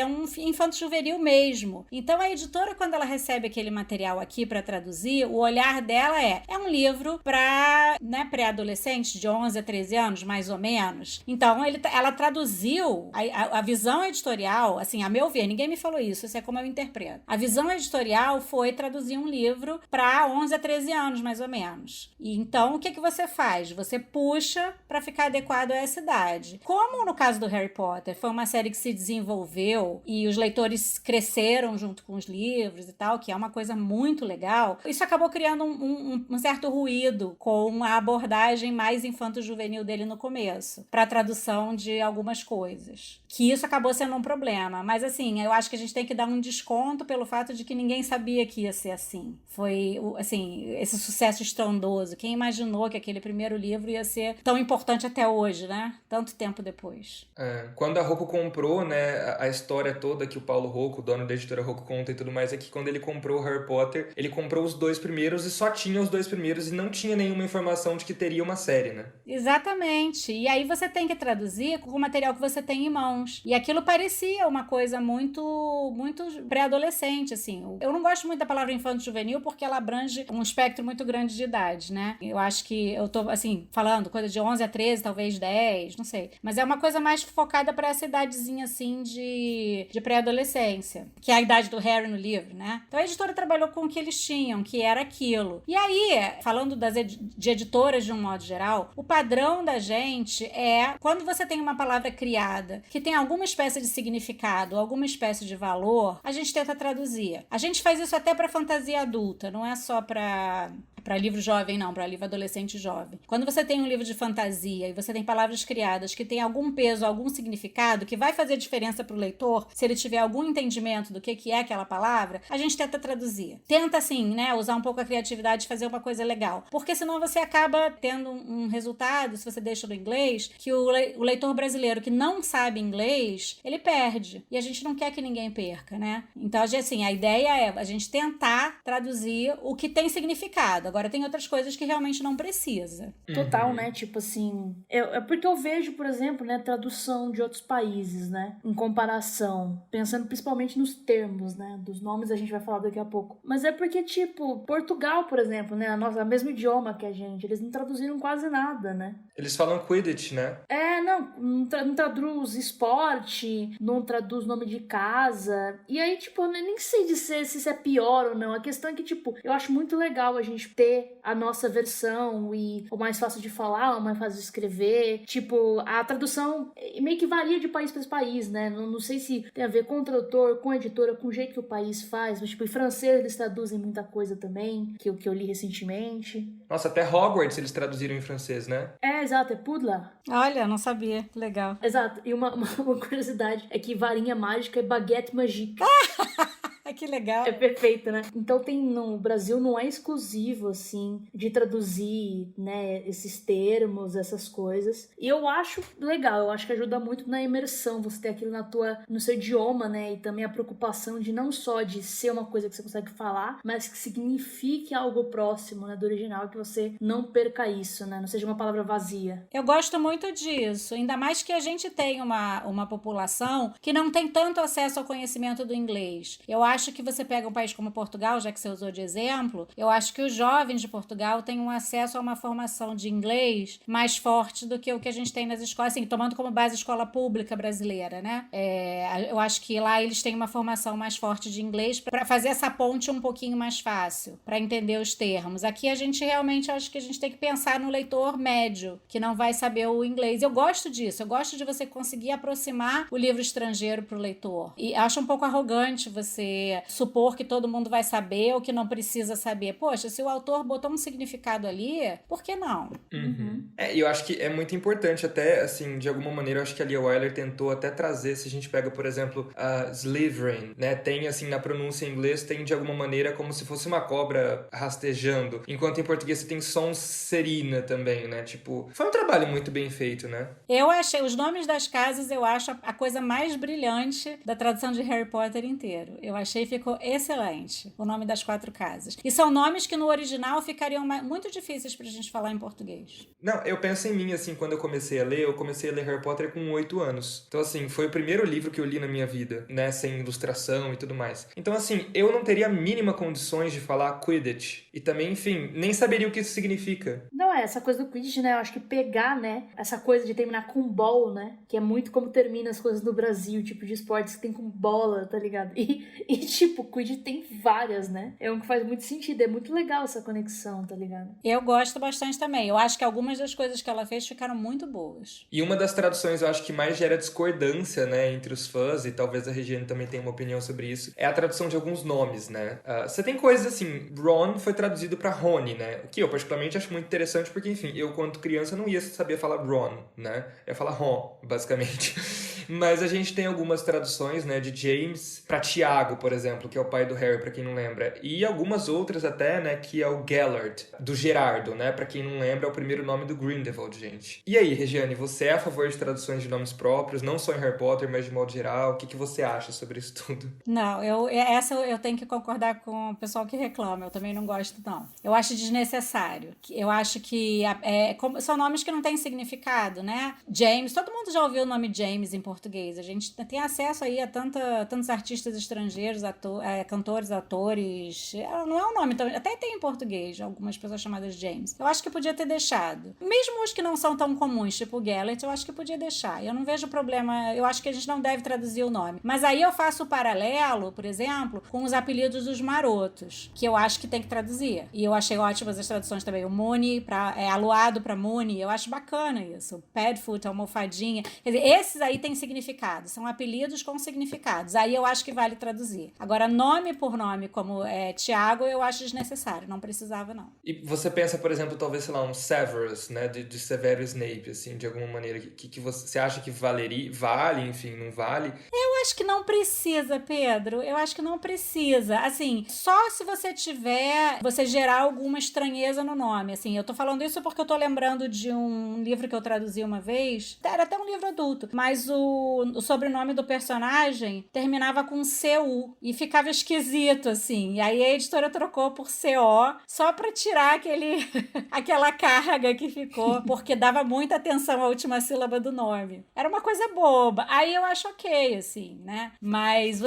[SPEAKER 3] é um infanto juvenil mesmo. Então a editora, quando ela recebe aquele material aqui para traduzir, o olhar dela é um livro para, né, pré-adolescentes de 11 a 13 anos, mais ou menos. Então ela traduziu a visão editorial, assim, a meu ver, ninguém me falou isso é como eu interpreto. A visão editorial legal foi traduzir um livro para 11 a 13 anos, mais ou menos. E então, o que você faz? Você puxa para ficar adequado a essa idade. Como no caso do Harry Potter, foi uma série que se desenvolveu e os leitores cresceram junto com os livros e tal, que é uma coisa muito legal, isso acabou criando um certo ruído com a abordagem mais infanto-juvenil dele no começo, para a tradução de algumas coisas. Que isso acabou sendo um problema. Mas, assim, eu acho que a gente tem que dar um desconto pelo fato de que ninguém sabia que ia ser assim. Foi, assim, esse sucesso estrondoso. Quem imaginou que aquele primeiro livro ia ser tão importante até hoje, né? Tanto tempo depois.
[SPEAKER 1] Quando a Rocco comprou, né, a história toda que o Paulo Rocco, dono da editora Rocco, conta e tudo mais, é que quando ele comprou o Harry Potter, ele comprou os 2 primeiros e só tinha os 2 primeiros e não tinha nenhuma informação de que teria uma série, né?
[SPEAKER 3] Exatamente. E aí você tem que traduzir com o material que você tem em mãos. E aquilo parecia uma coisa muito, muito pré-adolescente, assim. Eu não gosto muito da palavra infanto-juvenil porque ela abrange um espectro muito grande de idade, né? Eu acho que eu tô, assim, falando coisa de 11 a 13, talvez 10, não sei. Mas é uma coisa mais focada para essa idadezinha, assim, de pré-adolescência, que é a idade do Harry no livro, né? Então a editora trabalhou com o que eles tinham, que era aquilo. E aí, falando de editoras de um modo geral, o padrão da gente é, quando você tem uma palavra criada que tem alguma espécie de significado, alguma espécie de valor, a gente tenta traduzir. A gente faz isso até para fantasia adulta, não é só para livro jovem, não, para livro adolescente jovem. Quando você tem um livro de fantasia e você tem palavras criadas que têm algum peso, algum significado, que vai fazer diferença para o leitor, se ele tiver algum entendimento do que é aquela palavra, a gente tenta traduzir. Tenta, assim, né, usar um pouco a criatividade e fazer uma coisa legal. Porque senão você acaba tendo um resultado, se você deixa no inglês, que o leitor brasileiro que não sabe inglês, ele perde. E a gente não quer que ninguém perca, né? Então, assim, a ideia é a gente tentar traduzir o que tem significado. Agora, tem outras coisas que realmente não precisa.
[SPEAKER 2] Total, né? Tipo assim... É porque eu vejo, por exemplo, né, tradução de outros países, né? Em comparação. Pensando principalmente nos termos, né? Dos nomes a gente vai falar daqui a pouco. Mas é porque, tipo, Portugal, por exemplo, né? O mesmo idioma que a gente. Eles não traduziram quase nada, né?
[SPEAKER 1] Eles falam Quidditch, né?
[SPEAKER 2] Não traduz esporte, não traduz nome de casa. E aí, tipo, eu nem sei dizer se isso é pior ou não. A questão é que, tipo, eu acho muito legal a gente ter a nossa versão e o mais fácil de falar, o mais fácil de escrever. Tipo, a tradução meio que varia de país para país, né? Não sei se tem a ver com o tradutor, com a editora, com o jeito que o país faz. Mas, tipo, em francês eles traduzem muita coisa também, que eu li recentemente.
[SPEAKER 1] Nossa, até Hogwarts eles traduziram em francês, né?
[SPEAKER 2] Exato, é Poudlard.
[SPEAKER 3] Olha, não sabia. Legal.
[SPEAKER 2] Exato. E uma curiosidade é que varinha mágica é baguette magique.
[SPEAKER 3] Que legal.
[SPEAKER 2] É perfeito, né? Então no Brasil não é exclusivo, assim, de traduzir, né, esses termos, essas coisas. E eu acho legal, eu acho que ajuda muito na imersão, você ter aquilo no seu idioma, né? E também a preocupação de não só de ser uma coisa que você consegue falar, mas que signifique algo próximo, né, do original, que você não perca isso, né? Não seja uma palavra vazia.
[SPEAKER 3] Eu gosto muito disso, ainda mais que a gente tem uma população que não tem tanto acesso ao conhecimento do inglês. Eu acho que você pega um país como Portugal, já que você usou de exemplo, eu acho que os jovens de Portugal têm um acesso a uma formação de inglês mais forte do que o que a gente tem nas escolas, assim, tomando como base a escola pública brasileira, né? Eu acho que lá eles têm uma formação mais forte de inglês para fazer essa ponte um pouquinho mais fácil, para entender os termos. Aqui a gente realmente, acho que a gente tem que pensar no leitor médio, que não vai saber o inglês. Eu gosto disso, eu gosto de você conseguir aproximar o livro estrangeiro para o leitor. E acho um pouco arrogante você supor que todo mundo vai saber ou que não precisa saber. Poxa, se o autor botou um significado ali, por que não?
[SPEAKER 1] Uhum. E eu acho que é muito importante até, assim, de alguma maneira, eu acho que a Lia Wyler tentou até trazer, se a gente pega, por exemplo, a Slytherin, né, tem, assim, na pronúncia em inglês, tem de alguma maneira como se fosse uma cobra rastejando, enquanto em português você tem Sonserina também, né, tipo, foi um trabalho muito bem feito, né?
[SPEAKER 3] Eu achei, os nomes das casas, eu acho a coisa mais brilhante da tradução de Harry Potter inteiro. Eu achei ficou excelente, o nome das 4 casas. E são nomes que no original ficariam muito difíceis pra gente falar em português.
[SPEAKER 1] Não, eu penso em mim, assim, quando eu comecei a ler Harry Potter com 8 anos. Então, assim, foi o primeiro livro que eu li na minha vida, né, sem ilustração e tudo mais. Então, assim, eu não teria a mínima condições de falar Quidditch. E também, enfim, nem saberia o que isso significa.
[SPEAKER 2] Não, Não, essa coisa do Quidditch, né? Eu acho que pegar, né? Essa coisa de terminar com ball, né? Que é muito como termina as coisas no Brasil, tipo de esportes que tem com bola, tá ligado? E tipo, Quidditch tem várias, né? É um que faz muito sentido, é muito legal essa conexão, tá ligado?
[SPEAKER 3] Eu gosto bastante também. Eu acho que algumas das coisas que ela fez ficaram muito boas.
[SPEAKER 1] E uma das traduções eu acho que mais gera discordância, né, entre os fãs, e talvez a Regiane também tenha uma opinião sobre isso, é a tradução de alguns nomes, né? Você tem coisas assim, Ron foi traduzido pra Rony, né? O que eu particularmente acho muito interessante, porque, enfim, eu quando criança não ia saber falar Ron, né? Eu ia falar Ron, basicamente. Mas a gente tem algumas traduções, né, de James pra Tiago, por exemplo, que é o pai do Harry, pra quem não lembra. E algumas outras até, né, que é o Gellert, do Gerardo, né? Pra quem não lembra, é o primeiro nome do Grindelwald, gente. E aí, Regiane, você é a favor de traduções de nomes próprios, não só em Harry Potter, mas de modo geral? O que você acha sobre isso tudo?
[SPEAKER 3] Não, essa eu tenho que concordar com o pessoal que reclama. Eu também não gosto, não. Eu acho desnecessário. Eu acho que são nomes que não têm significado, né? James, todo mundo já ouviu o nome James em português. A gente tem acesso aí a tantos artistas estrangeiros, cantores, atores. Não é um nome, até tem em português, algumas pessoas chamadas James. Eu acho que podia ter deixado. Mesmo os que não são tão comuns, tipo o Gellert, eu acho que podia deixar. Eu não vejo problema, eu acho que a gente não deve traduzir o nome. Mas aí eu faço o paralelo, por exemplo, com os apelidos dos marotos, que eu acho que tem que traduzir. E eu achei ótimas as traduções também. O Mooney, aluado pra Mooney, eu acho bacana isso. Padfoot, almofadinha. Quer dizer, esses aí têm significado, são apelidos com significados. Aí eu acho que vale traduzir. Agora, nome por nome, como Tiago, eu acho desnecessário. Não precisava, não.
[SPEAKER 1] E você pensa, por exemplo, talvez, sei lá, um Severus, né, de Severo Snape, assim, de alguma maneira, que você acha que vale, enfim, não vale?
[SPEAKER 3] Eu acho que não precisa, Pedro. Eu acho que não precisa. Assim, só se você gerar alguma estranheza no nome. Assim, eu tô falando isso porque eu tô lembrando de um livro que eu traduzi uma vez. Era até um livro adulto. Mas o sobrenome do personagem terminava com CU. E ficava esquisito, assim. E aí a editora trocou por CO só pra tirar aquela carga que ficou. Porque dava muita atenção à última sílaba do nome. Era uma coisa boba. Aí eu acho ok, assim, né? Mas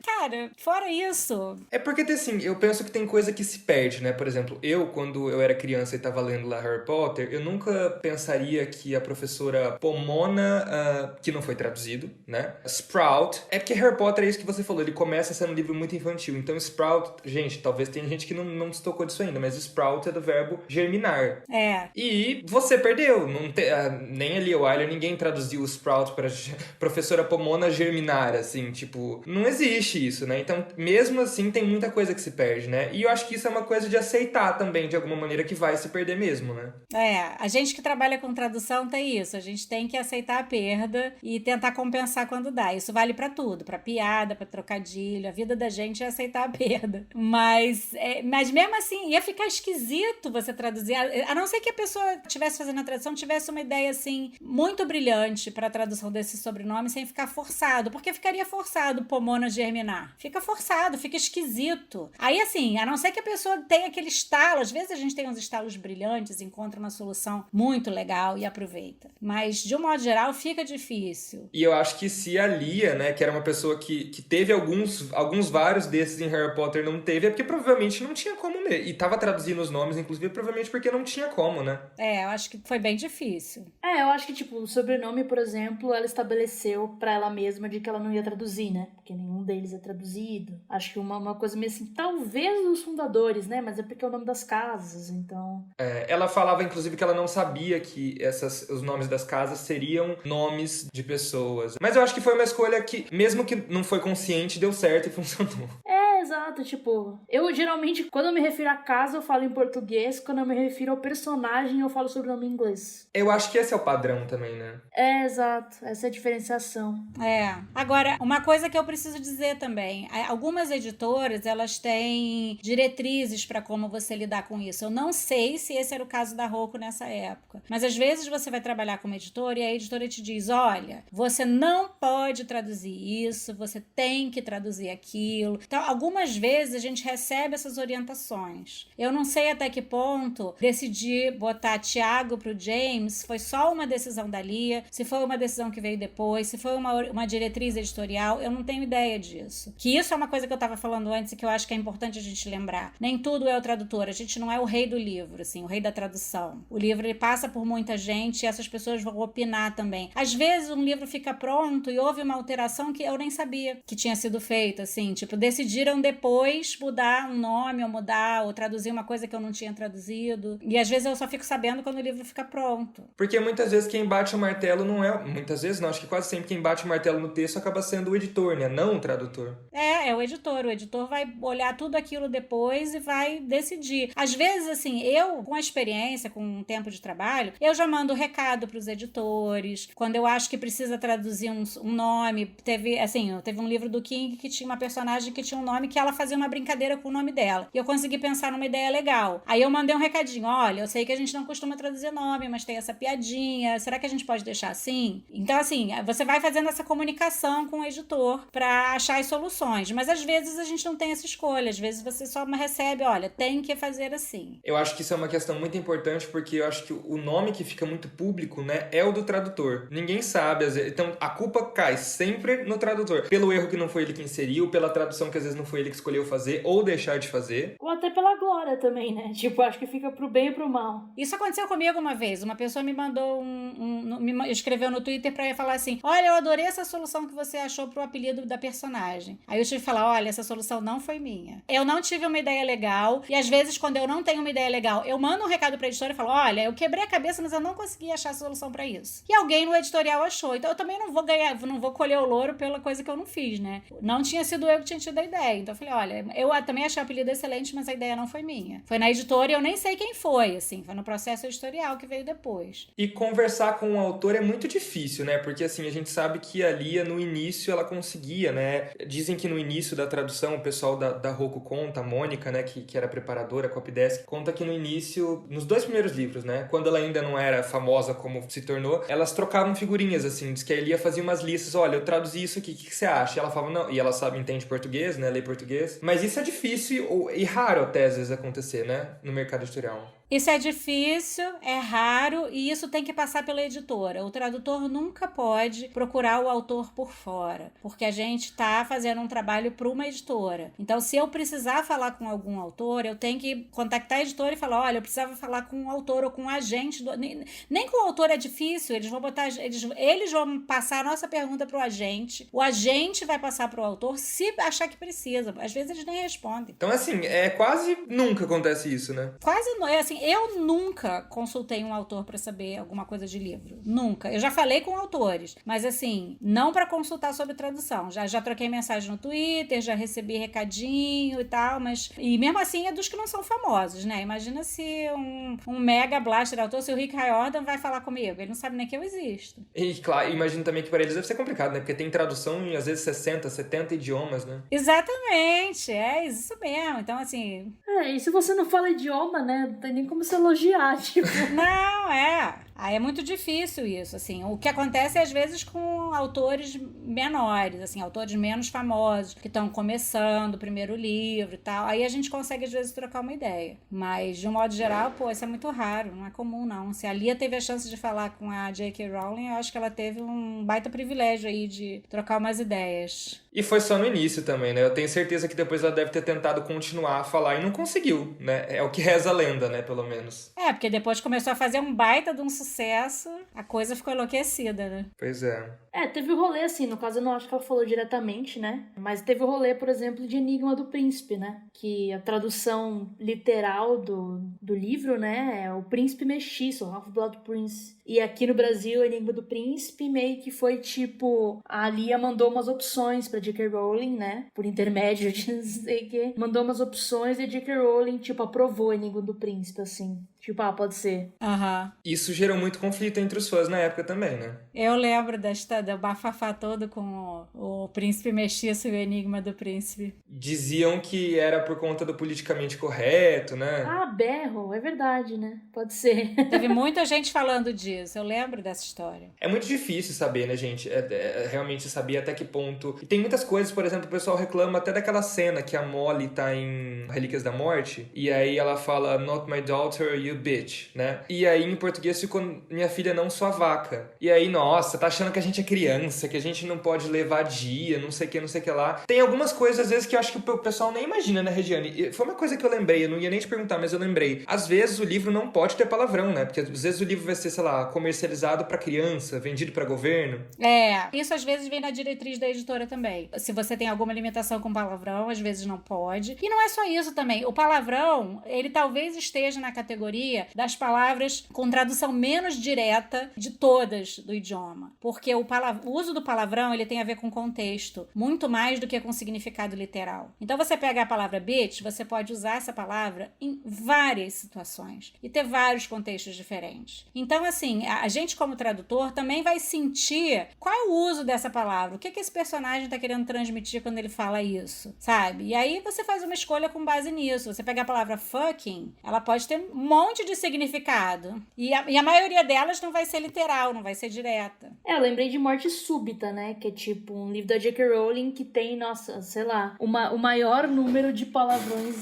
[SPEAKER 3] cara, fora isso...
[SPEAKER 1] É porque, assim, eu penso que tem coisa que se perde, né? Por exemplo, quando eu era criança e tava lendo lá Harry Potter, eu nunca pensaria que a professora Pomona, que não foi traduzido, né? Sprout, é porque Harry Potter é isso que você falou, ele começa sendo um livro muito infantil, então Sprout, gente, talvez tenha gente que não se tocou disso ainda, mas Sprout é do verbo germinar. E você perdeu, nem ali o Wyler, ninguém traduziu o Sprout pra professora Pomona germinar, assim, tipo, não existe isso, né? Então, mesmo assim, tem muita coisa que se perde, né? E eu acho que isso é uma coisa de aceitar também, de alguma maneira, que vai se perder mesmo, né?
[SPEAKER 3] A gente que trabalha com tradução tem isso, a gente tem que aceitar a perda e tentar compensar quando dá. Isso vale pra tudo, pra piada, pra trocadilho, a vida da gente é aceitar a perda. Mas mesmo assim, ia ficar esquisito você traduzir, a não ser que a pessoa estivesse fazendo a tradução, tivesse uma ideia, assim, muito brilhante pra tradução desse sobrenome, sem ficar forçado, porque ficaria forçado Pomona germinar. Fica forçado, fica esquisito. Aí, assim, a não ser que a pessoa tenha aquele estalo, às vezes a gente tem uns estalos brilhantes, encontra uma solução muito legal e aproveita. Mas, de um modo geral, fica difícil.
[SPEAKER 1] E eu acho que se a Lia, né, que era uma pessoa que teve vários desses em Harry Potter, não teve, é porque provavelmente não tinha como mesmo. E tava traduzindo os nomes, inclusive, provavelmente porque não tinha como, né?
[SPEAKER 3] Eu acho que foi bem difícil.
[SPEAKER 2] Eu acho que, tipo, o sobrenome, por exemplo, ela estabeleceu pra ela mesma de que ela não ia traduzir, né? Porque nenhum deles é traduzido. Acho que uma coisa meio assim, talvez os fundadores, né? Mas é porque é o nome das casas, então...
[SPEAKER 1] Ela falava, inclusive, que ela não sabia que os nomes das casas seriam nomes de pessoas. Mas eu acho que foi uma escolha que, mesmo que não foi consciente, deu certo e funcionou.
[SPEAKER 2] Exato, tipo... Eu, geralmente, quando eu me refiro à casa, eu falo em português. Quando eu me refiro ao personagem, eu falo sobrenome em inglês.
[SPEAKER 1] Eu acho que esse é o padrão também, né?
[SPEAKER 2] Exato. Essa é a diferenciação.
[SPEAKER 3] Agora, uma coisa que eu preciso dizer também. Algumas editoras, elas têm diretrizes para como você lidar com isso. Eu não sei se esse era o caso da Rocco nessa época. Mas, às vezes, você vai trabalhar com uma editora e a editora te diz, olha, você não pode traduzir isso, você tem que traduzir aquilo. Então, algumas algumas vezes a gente recebe essas orientações. Eu não sei até que ponto decidir botar Tiago pro James foi só uma decisão da Lia, se foi uma decisão que veio depois, se foi uma diretriz editorial, eu não tenho ideia disso. Que isso é uma coisa que eu tava falando antes e que eu acho que é importante a gente lembrar. Nem tudo é o tradutor, a gente não é o rei do livro, assim, o rei da tradução. O livro, ele passa por muita gente e essas pessoas vão opinar também. Às vezes um livro fica pronto e houve uma alteração que eu nem sabia que tinha sido feita, assim, tipo, decidiram depois mudar um nome ou mudar ou traduzir uma coisa que eu não tinha traduzido. E às vezes eu só fico sabendo quando o livro fica pronto.
[SPEAKER 1] Porque muitas vezes quem bate o martelo não é... Muitas vezes não, acho que quase sempre quem bate o martelo no texto acaba sendo o editor, né? Não o tradutor.
[SPEAKER 3] É o editor. O editor vai olhar tudo aquilo depois e vai decidir. Às vezes, assim, eu, com a experiência, com um tempo de trabalho, eu já mando recado pros editores. Quando eu acho que precisa traduzir um nome, teve um livro do King que tinha uma personagem que tinha um nome que ela fazia uma brincadeira com o nome dela. E eu consegui pensar numa ideia legal. Aí eu mandei um recadinho, olha, eu sei que a gente não costuma traduzir nome, mas tem essa piadinha, será que a gente pode deixar assim? Então, assim, você vai fazendo essa comunicação com o editor pra achar as soluções, mas às vezes a gente não tem essa escolha, às vezes você só recebe, olha, tem que fazer assim.
[SPEAKER 1] Eu acho que isso é uma questão muito importante, porque eu acho que o nome que fica muito público, né, é o do tradutor. Ninguém sabe, às vezes, então a culpa cai sempre no tradutor, pelo erro que não foi ele que inseriu, pela tradução que às vezes não foi ele que escolheu fazer, ou deixar de fazer.
[SPEAKER 2] Ou até pela glória também, né? Tipo, acho que fica pro bem e pro mal.
[SPEAKER 3] Isso aconteceu comigo uma vez, uma pessoa me mandou me escreveu no Twitter pra falar assim, olha, eu adorei essa solução que você achou pro apelido da personagem. Aí eu tive que falar, olha, essa solução não foi minha. Eu não tive uma ideia legal, e às vezes quando eu não tenho uma ideia legal, eu mando um recado pra editora e falo, olha, eu quebrei a cabeça, mas eu não consegui achar a solução pra isso. E alguém no editorial achou, então eu também não vou colher o louro pela coisa que eu não fiz, né? Não tinha sido eu que tinha tido a ideia, então eu falei, olha, eu também achei o apelido excelente, mas a ideia não foi minha. Foi na editora e eu nem sei quem foi, assim, foi no processo editorial que veio depois.
[SPEAKER 1] E conversar com o autor é muito difícil, né? Porque, assim, a gente sabe que a Lia, no início, ela conseguia, né? Dizem que no início da tradução, o pessoal da Roku conta, a Mônica, né? Que era preparadora, copydesk, conta que no início, nos 2 primeiros livros, né? Quando ela ainda não era famosa como se tornou, elas trocavam figurinhas, assim. Diz que a Lia fazia umas listas, olha, eu traduzi isso aqui, o que você acha? E ela falava, não. E ela entende português, né? Lê português. Mas isso é difícil e raro até, às vezes, acontecer, né? No mercado editorial.
[SPEAKER 3] Isso é difícil, é raro e isso tem que passar pela editora. O tradutor nunca pode procurar o autor por fora, porque a gente está fazendo um trabalho para uma editora. Então, se eu precisar falar com algum autor, eu tenho que contactar a editora e falar, olha, eu precisava falar com um autor ou com um agente. Nem com o autor é difícil, eles vão passar a nossa pergunta para o agente vai passar para o autor se achar que precisa. Às vezes eles nem respondem.
[SPEAKER 1] Então, assim, quase nunca acontece isso, né?
[SPEAKER 3] Quase não. Assim, eu nunca consultei um autor para saber alguma coisa de livro. Nunca. Eu já falei com autores, mas assim, não para consultar sobre tradução. Já troquei mensagem no Twitter, já recebi recadinho e tal, mas... E mesmo assim é dos que não são famosos, né? Imagina se um mega blaster autor, se o Rick Riordan vai falar comigo. Ele não sabe nem que eu existo.
[SPEAKER 1] E, claro, imagino também que para eles deve ser complicado, né? Porque tem tradução em, às vezes, 60, 70 idiomas, né?
[SPEAKER 3] Exatamente. É isso mesmo. Então, assim...
[SPEAKER 2] E se você não fala idioma, né? Não tem nem como se elogiar, tipo.
[SPEAKER 3] Não, Aí é muito difícil isso, assim. O que acontece às vezes com autores menores, assim, autores menos famosos, que estão começando o primeiro livro e tal. Aí a gente consegue às vezes trocar uma ideia. Mas, de um modo geral, isso é muito raro, não é comum, não. Se a Lia teve a chance de falar com a J.K. Rowling, eu acho que ela teve um baita privilégio aí de trocar umas ideias.
[SPEAKER 1] E foi só no início também, né? Eu tenho certeza que depois ela deve ter tentado continuar a falar e não conseguiu, né? É o que reza a lenda, né? Pelo menos.
[SPEAKER 3] Porque depois começou a fazer um baita de um sucesso, a coisa ficou enlouquecida, né?
[SPEAKER 1] Pois é.
[SPEAKER 2] Teve o rolê, assim, no caso eu não acho que ela falou diretamente, né? Mas teve o rolê, por exemplo, de Enigma do Príncipe, né? Que a tradução literal do livro, né? É o Príncipe Mestiço, o Half-Blood Prince. E aqui no Brasil, Enigma do Príncipe meio que foi tipo... A Lia mandou umas opções pra J.K. Rowling, né? Por intermédio de não sei o quê. Mandou umas opções e a J.K. Rowling, tipo, aprovou Enigma do Príncipe, assim. Tipo, pode ser.
[SPEAKER 3] Uhum.
[SPEAKER 1] Isso gerou muito conflito entre os fãs na época também, né?
[SPEAKER 3] Eu lembro do bafafá todo com o príncipe mestiço e o enigma do príncipe.
[SPEAKER 1] Diziam que era por conta do politicamente correto, né?
[SPEAKER 2] Ah, berro, é verdade, né? Pode ser.
[SPEAKER 3] Teve muita gente falando disso, eu lembro dessa história.
[SPEAKER 1] É muito difícil saber, né, gente? Realmente saber até que ponto. E tem muitas coisas, por exemplo, o pessoal reclama até daquela cena que a Molly tá em Relíquias da Morte, e aí ela fala, not my daughter, you bitch, né? E aí em português ficou, minha filha não sua vaca. E aí, nossa, tá achando que a gente é criança, que a gente não pode levar dia, não sei o que lá. Tem algumas coisas, às vezes, que eu acho que o pessoal nem imagina, né, Regiane? E foi uma coisa que eu lembrei, eu não ia nem te perguntar, mas eu lembrei. Às vezes o livro não pode ter palavrão, né? Porque às vezes o livro vai ser, sei lá, comercializado pra criança, vendido pra governo.
[SPEAKER 3] Isso às vezes vem na diretriz da editora também. Se você tem alguma limitação com palavrão, às vezes não pode. E não é só isso também. O palavrão, ele talvez esteja na categoria das palavras com tradução menos direta de todas do idioma. Porque o uso do palavrão, ele tem a ver com contexto, muito mais do que com significado literal. Então você pega a palavra bitch, você pode usar essa palavra em várias situações e ter vários contextos diferentes. Então, assim, a gente como tradutor também vai sentir qual é o uso dessa palavra, o que esse personagem está querendo transmitir quando ele fala isso, sabe? E aí você faz uma escolha com base nisso. Você pega a palavra fucking, ela pode ter um monte de significado. E a maioria delas não vai ser literal, não vai ser direta.
[SPEAKER 2] Eu lembrei de Morte Súbita, né? Que é tipo um livro da J.K. Rowling que tem, nossa, sei lá, o maior número de palavrões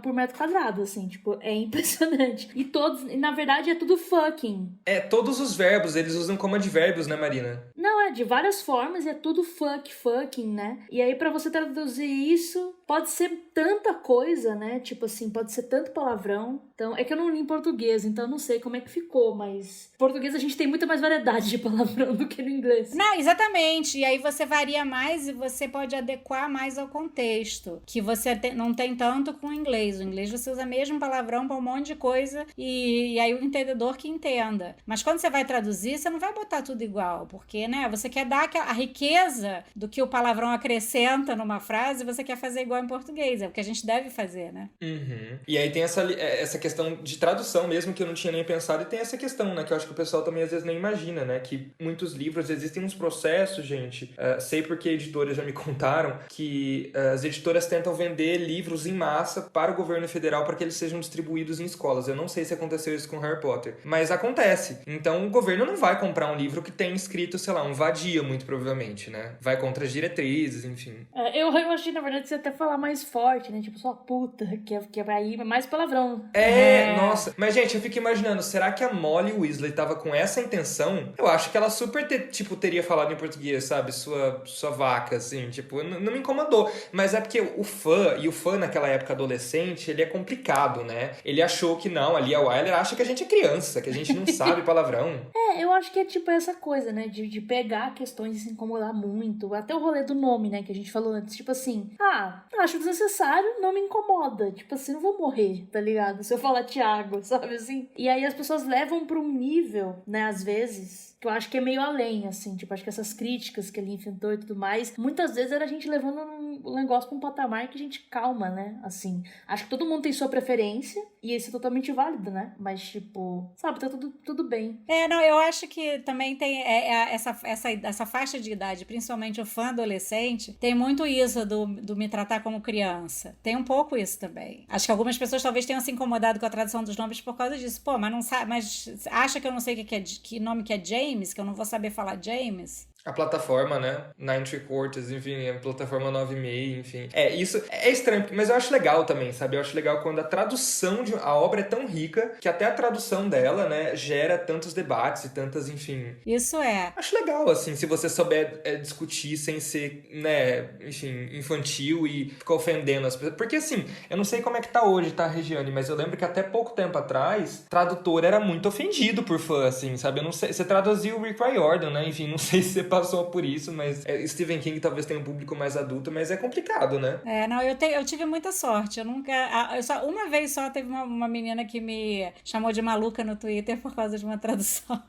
[SPEAKER 2] por metro quadrado, assim. Tipo, é impressionante. E todos, na verdade, é tudo fucking.
[SPEAKER 1] Todos os verbos, eles usam como advérbios, né, Marina?
[SPEAKER 2] Não, é de várias formas e é tudo fucking, né? E aí, pra você traduzir isso, pode ser tanta coisa, né? Tipo assim, pode ser tanto palavrão. Então, é que eu não li em português, então eu não sei como é que ficou, mas em português a gente tem muita mais variedade de palavrão do que no inglês.
[SPEAKER 3] Não, exatamente. E aí você varia mais e você pode adequar mais ao contexto, que você não tem tanto com o inglês. O inglês você usa mesmo palavrão pra um monte de coisa e aí o entendedor que entenda. Mas quando você vai traduzir, você não vai botar tudo igual, porque, né, você quer dar a riqueza do que o palavrão acrescenta numa frase, você quer fazer igual em português. É o que a gente deve fazer, né?
[SPEAKER 1] Uhum. E aí tem essa questão de tradução mesmo, que eu não tinha nem pensado, e tem essa questão, né, que eu acho que o pessoal também às vezes nem imagina, né, que muitos livros, existem uns processos, gente, sei porque editoras já me contaram, que as editoras tentam vender livros em massa para o governo federal para que eles sejam distribuídos em escolas. Eu não sei se aconteceu isso com Harry Potter, mas acontece. Então o governo não vai comprar um livro que tem escrito, sei lá, um vadia, muito provavelmente, né, vai contra as diretrizes, enfim.
[SPEAKER 2] Eu achei, na verdade, você até falar mais forte, né, tipo, só puta, que é aí mais palavrão.
[SPEAKER 1] Nossa. Mas, gente, eu fico imaginando, será que a Molly Weasley tava com essa intenção? Eu acho que ela super, teria falado em português, sabe? Sua vaca, assim, tipo, não me incomodou. Mas é porque o fã naquela época adolescente, ele é complicado, né? Ele achou que não, ali a Wyler acha que a gente é criança, que a gente não sabe palavrão.
[SPEAKER 2] Eu acho que é tipo essa coisa, né, de pegar questões e se incomodar muito. Até o rolê do nome, né, que a gente falou antes, tipo assim, acho desnecessário, não me incomoda. Tipo assim, não vou morrer, tá ligado? Se eu falar Thiago, sabe assim? E aí as pessoas levam pra um nível, né, às vezes, que eu acho que é meio além, assim. Tipo, acho que essas críticas que ele inventou e tudo mais, muitas vezes era a gente levando um negócio pra um patamar que a gente calma, né? Assim, acho que todo mundo tem sua preferência e isso é totalmente válido, né? Mas, tipo, sabe, tá tudo bem.
[SPEAKER 3] Eu acho que também tem essa faixa de idade, principalmente o fã adolescente, tem muito isso do me tratar como criança. Tem um pouco isso também. Acho que algumas pessoas talvez tenham se incomodado com a tradução dos nomes por causa disso. Pô, mas não sabe, mas acha que eu não sei que nome que é James, que eu não vou saber falar James?
[SPEAKER 1] A plataforma, né? 9¾ enfim, a plataforma 9,5, enfim. Isso é estranho, mas eu acho legal também, sabe? Eu acho legal quando a tradução a obra é tão rica que até a tradução dela, né, gera tantos debates e tantas, enfim...
[SPEAKER 3] Isso é.
[SPEAKER 1] Acho legal, assim, se você souber discutir sem ser, né, enfim, infantil e ficar ofendendo as pessoas. Porque, assim, eu não sei como é que tá hoje, tá, Regiane? Mas eu lembro que até pouco tempo atrás, tradutor era muito ofendido por fã, assim, sabe? Eu não sei, você traduziu o Rick Riordan, né? Enfim, não sei se você passou por isso, mas Stephen King talvez tenha um público mais adulto, mas é complicado, né?
[SPEAKER 3] Eu tive muita sorte. Uma vez só teve uma menina que me chamou de maluca no Twitter por causa de uma tradução.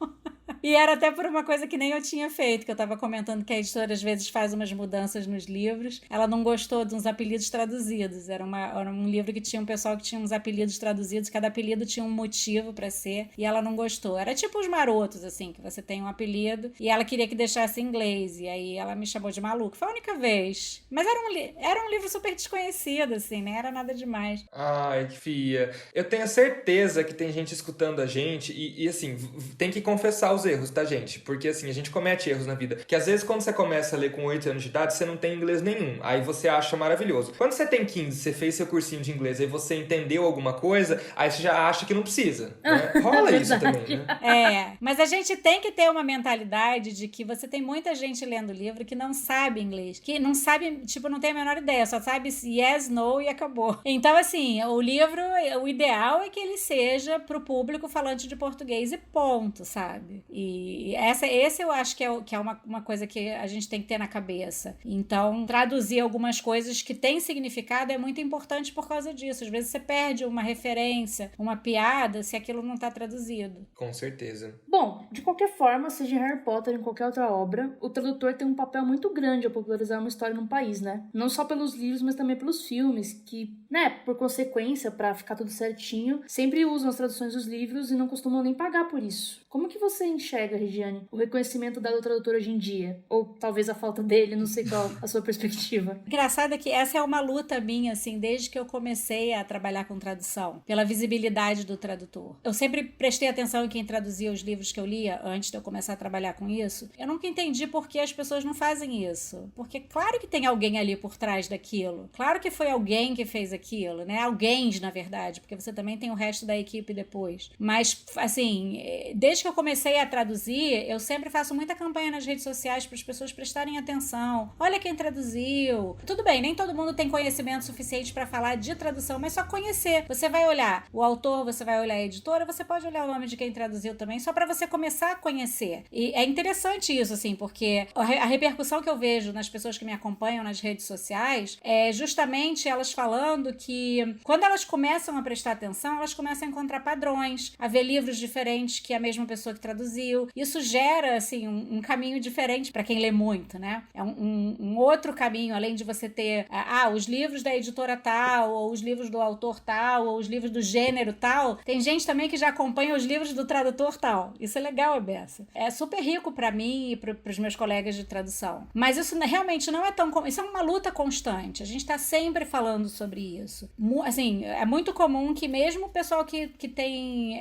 [SPEAKER 3] E era até por uma coisa que nem eu tinha feito, que eu tava comentando que a editora às vezes faz umas mudanças nos livros. Ela não gostou de uns apelidos traduzidos. Era um livro que tinha um pessoal que tinha uns apelidos traduzidos, cada apelido tinha um motivo pra ser, e ela não gostou. Era tipo os marotos, assim, que você tem um apelido, e ela queria que deixasse em inglês, e aí ela me chamou de maluco. Foi a única vez. Mas era um livro super desconhecido, assim, nem era nada demais.
[SPEAKER 1] Ai, que fia. Eu tenho certeza que tem gente escutando a gente e assim, tem que confessar os erros, tá, gente? Porque, assim, a gente comete erros na vida. Que às vezes quando você começa a ler com 8 anos de idade, você não tem inglês nenhum. Aí você acha maravilhoso. Quando você tem 15, você fez seu cursinho de inglês, aí você entendeu alguma coisa, aí você já acha que não precisa, né? Rola isso também, né?
[SPEAKER 3] Mas a gente tem que ter uma mentalidade de que você tem muita gente lendo livro que não sabe inglês, que não sabe, tipo, não tem a menor ideia, só sabe yes, no e acabou. Então, assim, o livro, o ideal é que ele seja pro público falante de português e ponto, sabe? E esse eu acho que é uma coisa que a gente tem que ter na cabeça. Então, traduzir algumas coisas que têm significado é muito importante por causa disso. Às vezes você perde uma referência, uma piada, se aquilo não tá traduzido.
[SPEAKER 1] Com certeza.
[SPEAKER 2] Bom, de qualquer forma, seja em Harry Potter ou em qualquer outra obra, o tradutor tem um papel muito grande a popularizar uma história num país, né? Não só pelos livros, mas também pelos filmes, que, né, por consequência, pra ficar tudo certinho, sempre usam as traduções dos livros e não costumam nem pagar por isso. Como que você enxerga, Regiane, o reconhecimento dado ao tradutor hoje em dia? Ou talvez a falta dele, não sei qual a sua perspectiva.
[SPEAKER 3] Engraçado é que essa é uma luta minha, assim, desde que eu comecei a trabalhar com tradução, pela visibilidade do tradutor. Eu sempre prestei atenção em quem traduzia os livros que eu lia antes de eu começar a trabalhar com isso. Eu nunca entendi por que as pessoas não fazem isso. Porque claro que tem alguém ali por trás daquilo. Claro que foi alguém que fez aquilo, né? Alguém, na verdade, porque você também tem o resto da equipe depois. Mas, assim, desde que eu comecei a traduzir, eu sempre faço muita campanha nas redes sociais para as pessoas prestarem atenção. Olha quem traduziu. Tudo bem, nem todo mundo tem conhecimento suficiente para falar de tradução, mas só conhecer. Você vai olhar o autor, você vai olhar a editora, você pode olhar o nome de quem traduziu também, só para você começar a conhecer. E é interessante isso, assim, porque a repercussão que eu vejo nas pessoas que me acompanham nas redes sociais é justamente elas falando que quando elas começam a prestar atenção, elas começam a encontrar padrões, a ver livros diferentes que a mesma pessoa que traduziu. Isso gera, assim, um caminho diferente para quem lê muito, né? É um outro caminho, além de você ter os livros da editora tal, ou os livros do autor tal, ou os livros do gênero tal. Tem gente também que já acompanha os livros do tradutor tal. Isso é legal, Bessa. É super rico para mim e para os meus colegas de tradução. Mas isso realmente não é tão... Isso é uma luta constante. A gente tá sempre falando sobre isso. Assim, é muito comum que mesmo o pessoal que tem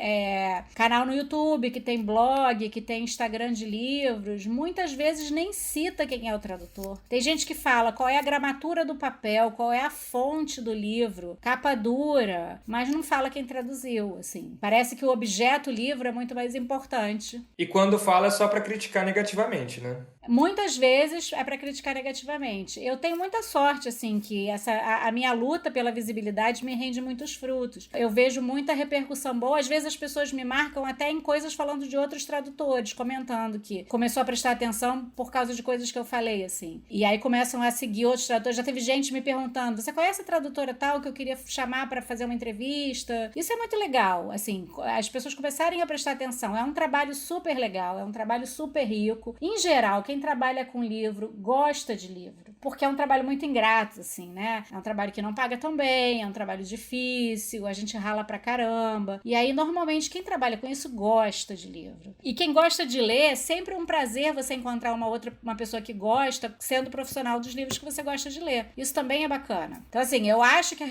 [SPEAKER 3] canal no YouTube, que tem blog, que tem Instagram de livros, muitas vezes nem cita quem é o tradutor. Tem gente que fala qual é a gramatura do papel, qual é a fonte do livro, capa dura, mas não fala quem traduziu, assim. Parece que o objeto livro é muito mais importante.
[SPEAKER 1] E quando fala é só pra criticar negativamente, né?
[SPEAKER 3] Muitas vezes é para criticar negativamente. Eu tenho muita sorte, assim, que a minha luta pela visibilidade me rende muitos frutos. Eu vejo muita repercussão boa. Às vezes as pessoas me marcam até em coisas falando de outros tradutores, comentando que começou a prestar atenção por causa de coisas que eu falei, assim. E aí começam a seguir outros tradutores. Já teve gente me perguntando, você conhece a tradutora tal que eu queria chamar para fazer uma entrevista? Isso é muito legal, assim, as pessoas começarem a prestar atenção. É um trabalho super legal, é um trabalho super rico. Em geral, quem trabalha com livro gosta de livro, porque é um trabalho muito ingrato, assim, né? É um trabalho que não paga tão bem, é um trabalho difícil, a gente rala pra caramba. E aí, normalmente, quem trabalha com isso gosta de livro. E quem gosta de ler, é sempre um prazer você encontrar uma pessoa que gosta, sendo profissional dos livros que você gosta de ler. Isso também é bacana. Então, assim, eu acho que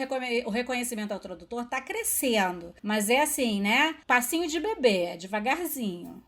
[SPEAKER 3] o reconhecimento ao tradutor tá crescendo, mas é assim, né? Passinho de bebê, é devagarzinho.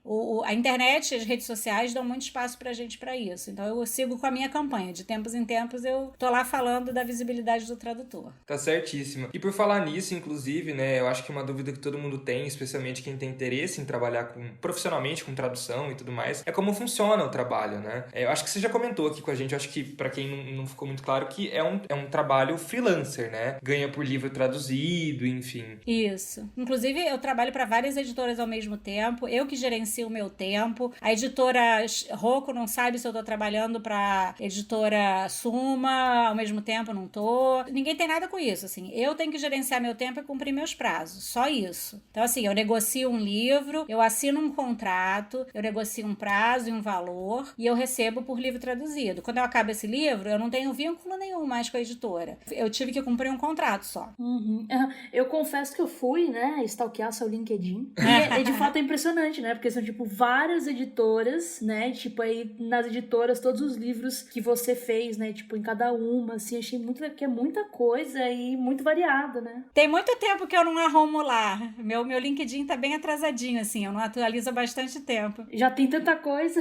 [SPEAKER 3] A internet, as redes sociais dão muito espaço pra gente para isso. Então eu sigo com a minha campanha. De tempos em tempos eu tô lá falando da visibilidade do tradutor.
[SPEAKER 1] Tá certíssimo. E por falar nisso, inclusive, né, eu acho que uma dúvida que todo mundo tem, especialmente quem tem interesse em trabalhar profissionalmente com tradução e tudo mais, é como funciona o trabalho, né? Eu acho que você já comentou aqui com a gente, eu acho que para quem não ficou muito claro, que é um trabalho freelancer, né? Ganha por livro traduzido, enfim.
[SPEAKER 3] Isso. Inclusive, eu trabalho para várias editoras ao mesmo tempo, eu que gerencio o meu tempo. A editora Rocco não sabe se eu tô trabalhando pra editora assuma, ao mesmo tempo não tô. Ninguém tem nada com isso, assim. Eu tenho que gerenciar meu tempo e cumprir meus prazos, só isso. Então, assim, eu negocio um livro, eu assino um contrato, eu negocio um prazo e um valor e eu recebo por livro traduzido. Quando eu acabo esse livro, eu não tenho vínculo nenhum mais com a editora. Eu tive que cumprir um contrato só.
[SPEAKER 2] Eu confesso que eu fui, né, stalkear seu LinkedIn. E de fato é impressionante, né? Porque são, tipo, várias editoras, né? Tipo, aí nas editoras, todos os livros que você fez, né? Tipo, em cada uma, assim, achei que é muita coisa e muito variado, né?
[SPEAKER 3] Tem muito tempo que eu não arrumo lá. Meu LinkedIn tá bem atrasadinho, assim. Eu não atualizo há bastante tempo.
[SPEAKER 2] Já tem tanta coisa.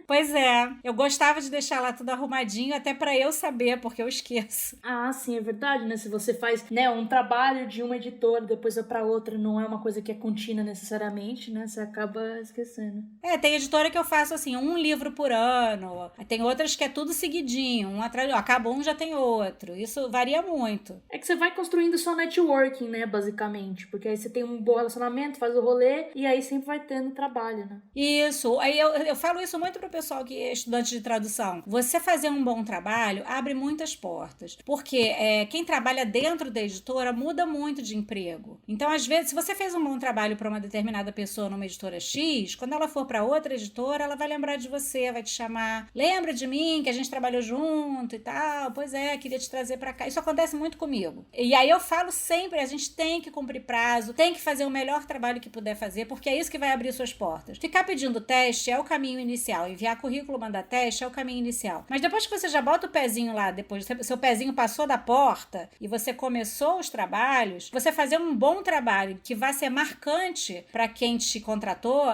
[SPEAKER 3] Pois é. Eu gostava de deixar lá tudo arrumadinho, até pra eu saber, porque eu esqueço.
[SPEAKER 2] Ah, sim, é verdade, né? Se você faz, né, um trabalho de uma editora, depois vai pra outra, não é uma coisa que é contínua necessariamente, né? Você acaba esquecendo.
[SPEAKER 3] Tem editora que eu faço, assim, um livro por ano. Tem outras que é tudo seguidinho. Um atrás, acaba um, já tem outro. Isso varia muito.
[SPEAKER 2] É que você vai construindo sua networking, né, basicamente. Porque aí você tem um bom relacionamento, faz o rolê, e aí sempre vai tendo trabalho, né?
[SPEAKER 3] Isso. Aí eu falo isso muito pro pessoal que é estudante de tradução. Você fazer um bom trabalho abre muitas portas. Porque quem trabalha dentro da editora muda muito de emprego. Então, às vezes, se você fez um bom trabalho para uma determinada pessoa numa editora X, quando ela for para outra editora, ela vai lembrar de você, vai te chamar. Lembra de mim, que a gente trabalhou junto e tal? Pois é, queria te trazer para cá. Isso acontece muito comigo. E aí eu falo sempre, a gente tem que cumprir prazo, tem que fazer o melhor trabalho que puder fazer, porque é isso que vai abrir suas portas. Ficar pedindo teste é o caminho inicial. Enviar currículo, mandar teste é o caminho inicial. Mas depois que você já bota o pezinho lá, depois seu pezinho passou da porta e você começou os trabalhos, você fazer um bom trabalho que vai ser marcante para quem te contratou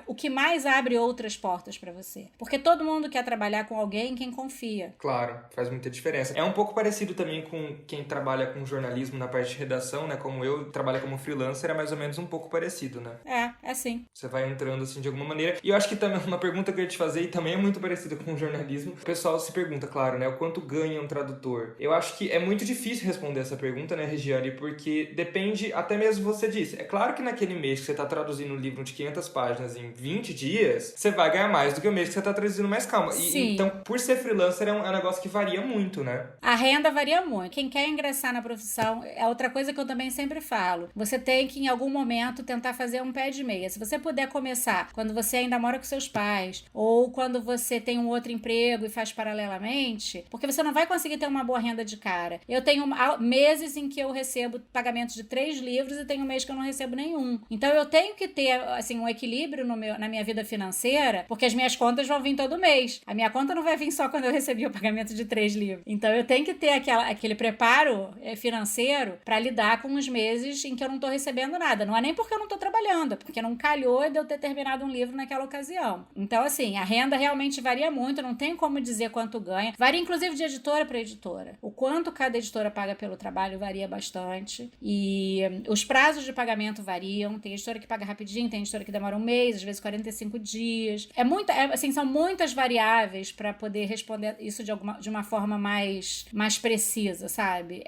[SPEAKER 3] o que mais abre outras portas para você. Porque todo mundo quer trabalhar com alguém em quem confia.
[SPEAKER 1] Claro, faz muita diferença. É um pouco parecido também com quem trabalha com jornalismo na parte de redação, né? Como eu trabalho como freelancer, é mais ou menos um pouco parecido, né?
[SPEAKER 3] É sim.
[SPEAKER 1] Você vai entrando assim de alguma maneira. E eu acho que também uma pergunta que eu ia te fazer, e também é muito parecida com o jornalismo, o pessoal se pergunta, claro, né? O quanto ganha um tradutor? Eu acho que é muito difícil responder essa pergunta, né, Regiane? Porque depende, até mesmo você disse. É claro que naquele mês que você está traduzindo um livro de 500 páginas em 20 dias, você vai ganhar mais do que o mês que você está traduzindo mais calma. Então, por ser freelancer, é um negócio que varia muito, né?
[SPEAKER 3] A renda varia muito. Quem quer ingressar na profissão, é outra coisa que eu também sempre falo. Você tem que, em algum momento, tentar fazer um pé de meia. Se você puder começar quando você ainda mora com seus pais, ou quando você tem um outro emprego e faz paralelamente, porque você não vai conseguir ter uma boa renda de cara. Eu tenho meses em que eu recebo pagamentos de 3 livros e tenho um mês que eu não recebo nenhum. Então, eu tenho que ter, assim, um equilíbrio na minha vida financeira, porque as minhas contas vão vir todo mês. A minha conta não vai vir só quando eu recebi o pagamento de 3 livros. Então, eu tenho que ter aquele preparo financeiro para lidar com os meses em que eu não tô recebendo nada. Não é nem porque eu não tô trabalhando, é porque não calhou de eu ter terminado um livro naquela ocasião. Então, assim, a renda realmente varia muito, não tem como dizer quanto ganha. Varia, inclusive, de editora para editora. O quanto cada editora paga pelo trabalho varia bastante. E os prazos de pagamento variam. Tem editora que paga rapidinho, tem editora que demora um mês, às vezes 45 dias. São muitas variáveis para poder responder isso de uma forma mais precisa, sabe?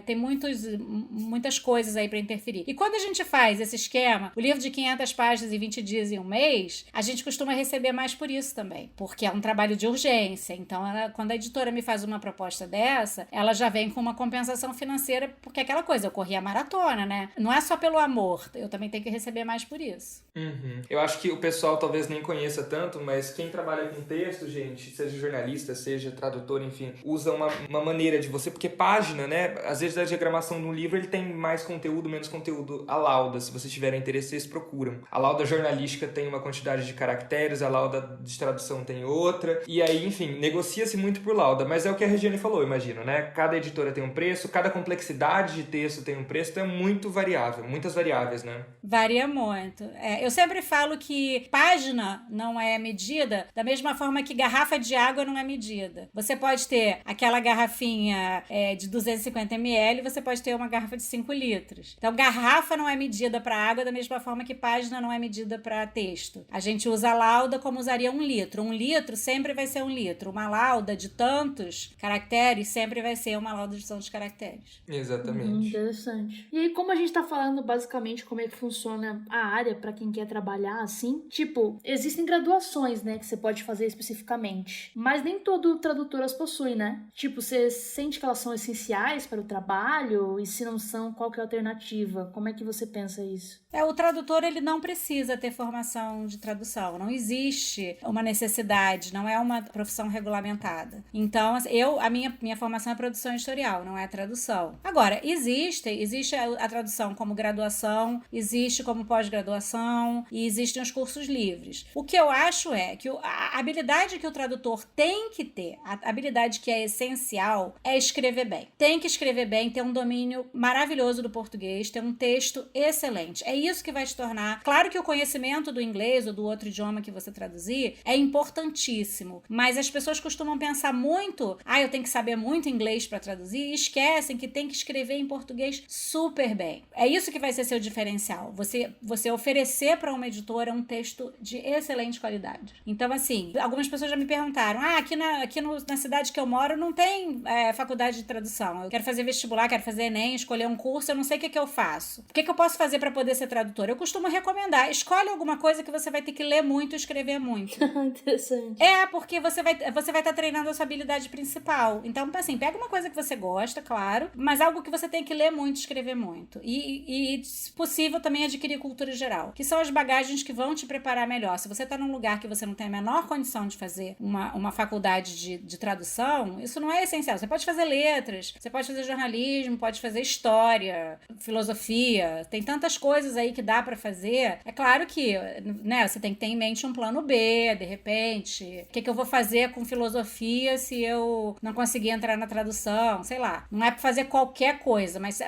[SPEAKER 3] Tem muitas coisas aí para interferir. E quando a gente faz esse esquema, o livro de 500 páginas em 20 dias em um mês, a gente costuma receber mais por isso também, porque é um trabalho de urgência. Então, quando a editora me faz uma proposta dessa, ela já vem com uma compensação financeira, porque é aquela coisa, eu corri a maratona, né? Não é só pelo amor, eu também tenho que receber mais por isso.
[SPEAKER 1] Uhum. Eu acho que o pessoal talvez nem conheça tanto, mas quem trabalha com texto, gente, seja jornalista, seja tradutor, enfim, usa uma maneira de você, porque página, né? Às vezes a diagramação de um livro, ele tem mais conteúdo, menos conteúdo. A lauda, se vocês tiverem interesse, vocês procuram. A lauda jornalística tem uma quantidade de caracteres, a lauda de tradução tem outra, e aí, enfim, negocia-se muito por lauda, mas é o que a Regiane falou, imagino, né? Cada editora tem um preço, cada complexidade de texto tem um preço, então é muito variável, muitas variáveis, né?
[SPEAKER 3] Varia muito. Eu sempre falo que página não é medida da mesma forma que garrafa de água não é medida. Você pode ter aquela garrafinha de 250 ml, você pode ter uma garrafa de 5 litros. Então, garrafa não é medida para água da mesma forma que página não é medida para texto. A gente usa a lauda como usaria 1 litro. 1 litro sempre vai ser 1 litro. Uma lauda de tantos caracteres sempre vai ser uma lauda de tantos caracteres.
[SPEAKER 1] Exatamente.
[SPEAKER 2] Interessante. E aí, como a gente tá falando basicamente como é que funciona a área para quem quer trabalhar assim, tipo, existem graduações, né, que você pode fazer especificamente, mas nem todo tradutor as possui, né? Tipo, você sente que elas são essenciais para o trabalho? E se não são, qual que é a alternativa? Como é que você pensa isso?
[SPEAKER 3] O tradutor, ele não precisa ter formação de tradução. Não existe uma necessidade, não é uma profissão regulamentada. Então, a minha formação é produção editorial, não é tradução. Agora, existe a tradução como graduação, existe como pós-graduação e existem os cursos livres. O que eu acho é que a habilidade que o tradutor tem que ter, a habilidade que é essencial, é escrever bem. Tem que escrever bem, ter um domínio maravilhoso do português, ter um texto excelente. É isso que vai te tornar... Claro que o conhecimento do inglês ou do outro idioma que você traduzir é importantíssimo, mas as pessoas costumam pensar muito, eu tenho que saber muito inglês para traduzir, e esquecem que tem que escrever em português super bem. É isso que vai ser seu diferencial. Você oferecer para uma editora um texto de excelente qualidade. Então, assim, algumas pessoas já me perguntaram, aqui na cidade que eu moro não tem faculdade de tradução. Eu quero fazer vestibular, quero fazer Enem, escolher um curso, eu não sei o que eu faço. O que eu posso fazer para poder ser tradutor? Eu costumo recomendar, escolhe alguma coisa que você vai ter que ler muito e escrever muito.
[SPEAKER 2] Interessante.
[SPEAKER 3] Porque você vai estar treinando a sua habilidade principal. Então, assim, pega uma coisa que você gosta, claro, mas algo que você tem que ler muito e escrever muito. E, se possível, também adquirir cultura geral, que são as bagagens que vão te preparar melhor. Se você está num lugar que você não tem a menor condição de fazer uma faculdade de tradução, isso não é essencial. Você pode fazer letras, você pode fazer jornalismo, pode fazer história, filosofia, tem tantas coisas aí que dá para fazer. É claro que, né, você tem que ter em mente um plano B, de repente. O que eu vou fazer com filosofia se eu não conseguir entrar na tradução? Sei lá. Não é para fazer qualquer coisa, mas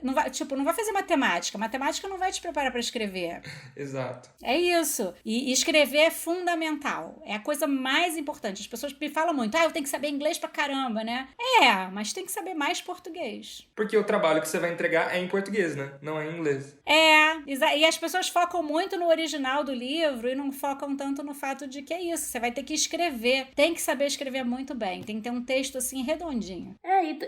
[SPEAKER 3] não vai fazer matemática. Matemática não vai te preparar para escrever.
[SPEAKER 1] Exato.
[SPEAKER 3] É isso. E escrever é fundamental. É a coisa mais importante. As pessoas me falam muito, eu tenho que saber inglês pra caramba, né? Mas tem que saber mais português.
[SPEAKER 1] Porque o trabalho que você vai entregar é em português, né? Não é em inglês.
[SPEAKER 3] E as pessoas focam muito no original do livro e não focam tanto no fato de que é isso. Você vai ter que escrever. Tem que saber escrever muito bem. Tem que ter um texto, assim, redondinho.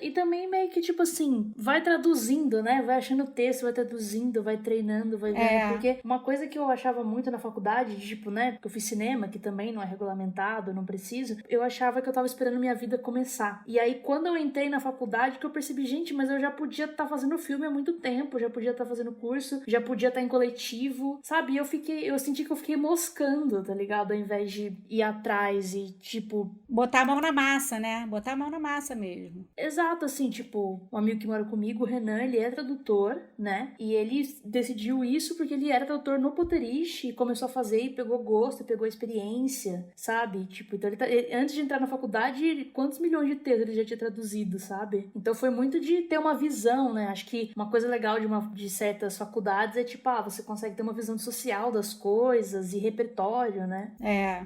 [SPEAKER 2] E também meio que, tipo assim, vai traduzindo, né? Vai achando o texto, vai traduzindo, vai treinando, vai vendo. Porque uma coisa que eu achava muito na faculdade, tipo, né? Porque eu fiz cinema, que também não é regulamentado, não preciso. Eu achava que eu tava esperando minha vida começar. E aí, quando eu entrei na faculdade, que eu percebi, gente, mas eu já podia estar fazendo filme há muito tempo, já podia estar fazendo curso, já podia estar em coletivo, sabe? E eu senti que eu fiquei moscando, tá ligado? Ao invés de ir atrás e, tipo...
[SPEAKER 3] botar a mão na massa, né? Botar a mão na massa mesmo.
[SPEAKER 2] Exato, assim, tipo, um amigo que mora comigo, o Renan, ele é tradutor, né? E ele decidiu isso porque ele era tradutor no Potterish e começou a fazer e pegou gosto, pegou experiência, sabe? Tipo, então antes de entrar na faculdade, quantos milhões de textos ele já tinha traduzido, sabe? Então foi muito de ter uma visão, né? Acho que uma coisa legal de certas faculdades é tipo, você consegue ter uma visão social das coisas e repertório, né?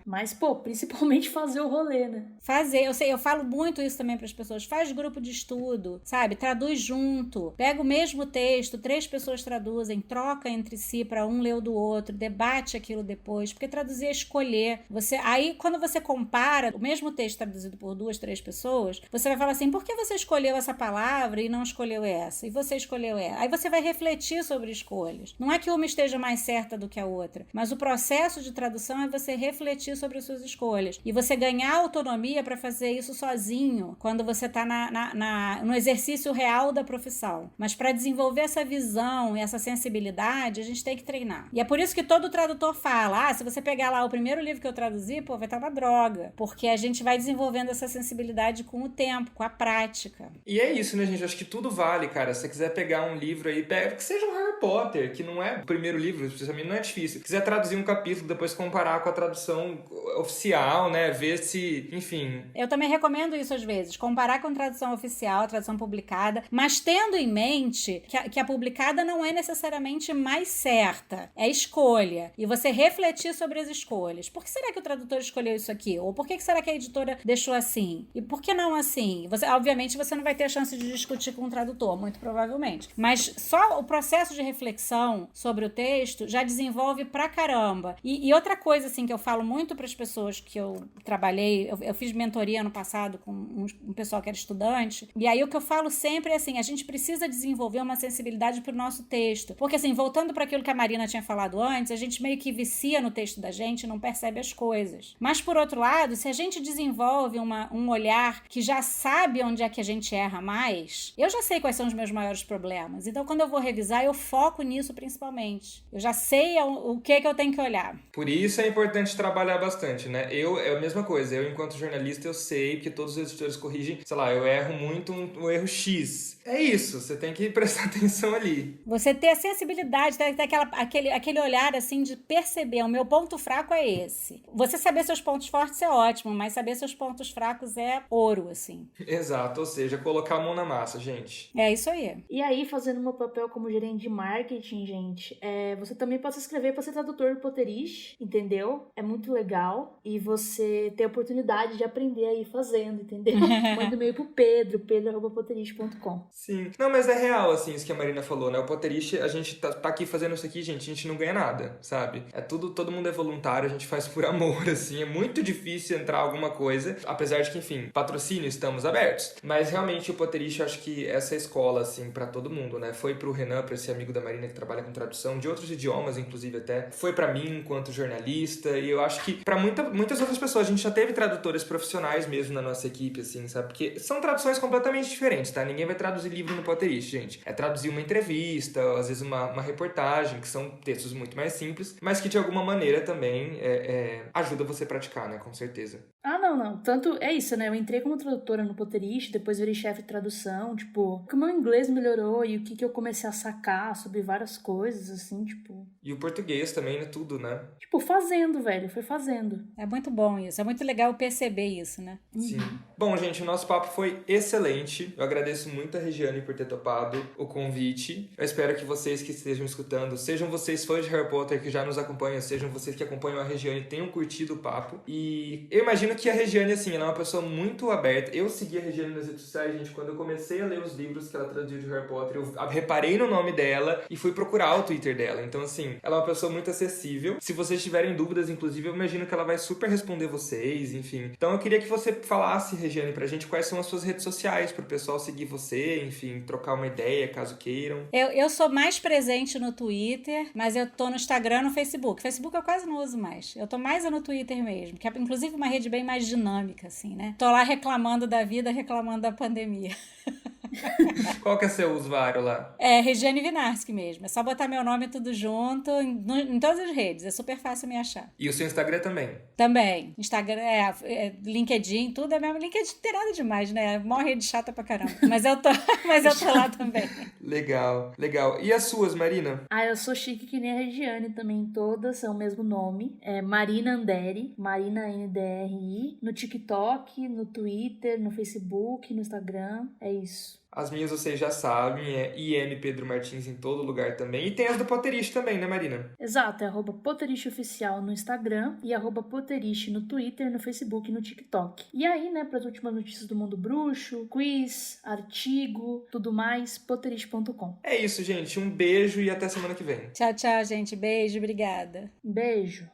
[SPEAKER 2] Mas, principalmente fazer o rolê, né?
[SPEAKER 3] Eu falo muito isso também para as pessoas. Faz grupo de estudo, sabe? Traduz junto. Pega o mesmo texto, 3 pessoas traduzem, troca entre si para um ler o do outro, debate aquilo depois, porque traduzir é escolher. Aí, quando você compara o mesmo texto traduzido por 2, 3 pessoas, você vai falar assim, por que você escolheu essa palavra e não escolheu essa? E você escolheu essa? Aí você vai refletir sobre escolhas. Não é que uma esteja mais certa do que a outra, mas o processo de tradução é você refletir sobre as suas escolhas. E você ganhar autonomia para fazer isso sozinho, quando você está no exercício real da profissão. Mas para desenvolver essa visão e essa sensibilidade, a gente tem que treinar. E é por isso que todo tradutor fala, se você pegar lá o primeiro livro que eu traduzi, vai estar uma droga. Porque a gente vai desenvolvendo essa sensibilidade com o tempo, com a prática.
[SPEAKER 1] E é isso, né, gente? Acho que tudo vale, cara. Se você quiser pegar um livro aí, pega que seja um Harry Potter, que não é o primeiro livro, especialmente não é difícil. Se quiser traduzir um capítulo, depois comparar com a tradução oficial, né? Ver se, enfim...
[SPEAKER 3] Eu também recomendo isso às vezes, comparar com a tradução oficial, a tradução publicada, mas tendo em mente que a publicada não é necessariamente mais certa, é escolha. E você refletir sobre as escolhas. Por que será que o tradutor escolheu isso aqui? Ou por que será que a editora deixou assim? E por que não assim? Obviamente, você não vai ter a chance de discutir com o tradutor, muito provavelmente. Mas só o processo de reflexão noção sobre o texto, já desenvolve pra caramba. E outra coisa, assim, que eu falo muito para as pessoas que eu trabalhei, eu fiz mentoria ano passado com um pessoal que era estudante, e aí o que eu falo sempre é assim, a gente precisa desenvolver uma sensibilidade pro nosso texto. Porque, assim, voltando para aquilo que a Marina tinha falado antes, a gente meio que vicia no texto da gente e não percebe as coisas. Mas, por outro lado, se a gente desenvolve um olhar que já sabe onde é que a gente erra mais, eu já sei quais são os meus maiores problemas. Então, quando eu vou revisar, eu foco nisso principalmente. Eu já sei o que eu tenho que olhar.
[SPEAKER 1] Por isso é importante trabalhar bastante, né? É a mesma coisa. Eu, enquanto jornalista, eu sei que todos os editores corrigem. Sei lá, eu erro muito um erro X. É isso, você tem que prestar atenção ali.
[SPEAKER 3] Você ter a sensibilidade, ter aquele olhar, assim, de perceber, o meu ponto fraco é esse. Você saber seus pontos fortes é ótimo, mas saber seus pontos fracos é ouro, assim.
[SPEAKER 1] Exato, ou seja, colocar a mão na massa, gente.
[SPEAKER 3] É isso aí.
[SPEAKER 2] E aí, fazendo meu papel como gerente de marketing, gente, você também pode se inscrever para ser tradutor do Potterish, entendeu? É muito legal. E você tem a oportunidade de aprender aí fazendo, entendeu? Manda e-mail pro pedro@potterish.com.
[SPEAKER 1] Sim. Não, mas é real, assim, isso que a Marina falou, né? O Potterish, a gente tá aqui fazendo isso aqui, gente, a gente não ganha nada, sabe? É tudo, todo mundo é voluntário, a gente faz por amor, assim. É muito difícil entrar alguma coisa, apesar de que, enfim, patrocínio, estamos abertos. Mas, realmente, o Potterish, eu acho que essa escola, assim, pra todo mundo, né? Foi pro Renan, pra esse amigo da Marina que trabalha com tradução, de outros idiomas, inclusive, até. Foi pra mim, enquanto jornalista, e eu acho que pra muitas outras pessoas, a gente já teve tradutores profissionais mesmo na nossa equipe, assim, sabe? Porque são traduções completamente diferentes, tá? Ninguém vai traduzir livro no Potterish, gente. É traduzir uma entrevista, ou, às vezes uma reportagem, que são textos muito mais simples, mas que de alguma maneira também ajuda você a praticar, né? Com certeza.
[SPEAKER 2] Ah, não. Tanto é isso, né? Eu entrei como tradutora no Potterish, depois virei chefe de tradução, tipo, que o meu inglês melhorou e o que eu comecei a sacar sobre várias coisas, assim, tipo...
[SPEAKER 1] E o português também, né? Tudo, né?
[SPEAKER 2] Tipo, fazendo, velho. Foi fazendo.
[SPEAKER 3] É muito bom isso. É muito legal perceber isso, né?
[SPEAKER 1] Sim. Bom, gente, o nosso papo foi excelente. Eu agradeço muito a Regiane por ter topado o convite. Eu espero que vocês que estejam escutando, sejam vocês fãs de Harry Potter que já nos acompanham, sejam vocês que acompanham a Regiane, tenham curtido o papo. E eu imagino que a Regiane, assim, ela é uma pessoa muito aberta. Eu segui a Regiane nas redes sociais, gente, quando eu comecei a ler os livros que ela traduziu de Harry Potter, eu reparei no nome dela e fui procurar o Twitter dela. Então, assim, ela é uma pessoa muito acessível. Se vocês tiverem dúvidas, inclusive, eu imagino que ela vai super responder vocês, enfim. Então, eu queria que você falasse, Regiane, pra gente quais são as suas redes sociais, pro pessoal seguir você, enfim, trocar uma ideia, caso queiram.
[SPEAKER 3] Eu sou mais presente no Twitter, mas eu tô no Instagram e no Facebook. Facebook eu quase não uso mais. Eu tô mais no Twitter mesmo, que é inclusive uma rede bem mais dinâmica, assim, né? Tô lá reclamando da vida, reclamando da pandemia.
[SPEAKER 1] Qual que é seu usuário lá?
[SPEAKER 3] É Regiane Vinarski mesmo. É só botar meu nome tudo junto em todas as redes. É super fácil me achar.
[SPEAKER 1] E o seu Instagram também?
[SPEAKER 3] Também. Instagram, LinkedIn, tudo é mesmo. LinkedIn não tem nada demais, né? Mó rede chata pra caramba. Mas eu tô lá também.
[SPEAKER 1] Legal. E as suas, Marina?
[SPEAKER 2] Eu sou chique que nem a Regiane também. Todas são o mesmo nome. É Marina Anderi. Marina NDRI. No TikTok, no Twitter, no Facebook, no Instagram. É isso.
[SPEAKER 1] As minhas vocês já sabem, é IM Pedro Martins em todo lugar também. E tem as do Potterish também, né, Marina?
[SPEAKER 2] Exato, é @Potterish Oficial no Instagram e @Potterish no Twitter, no Facebook e no TikTok. E aí, né, para as últimas notícias do mundo bruxo, quiz, artigo, tudo mais, potterish.com.
[SPEAKER 1] É isso, gente. Um beijo e até semana que vem.
[SPEAKER 3] Tchau, gente. Beijo, obrigada.
[SPEAKER 2] Beijo.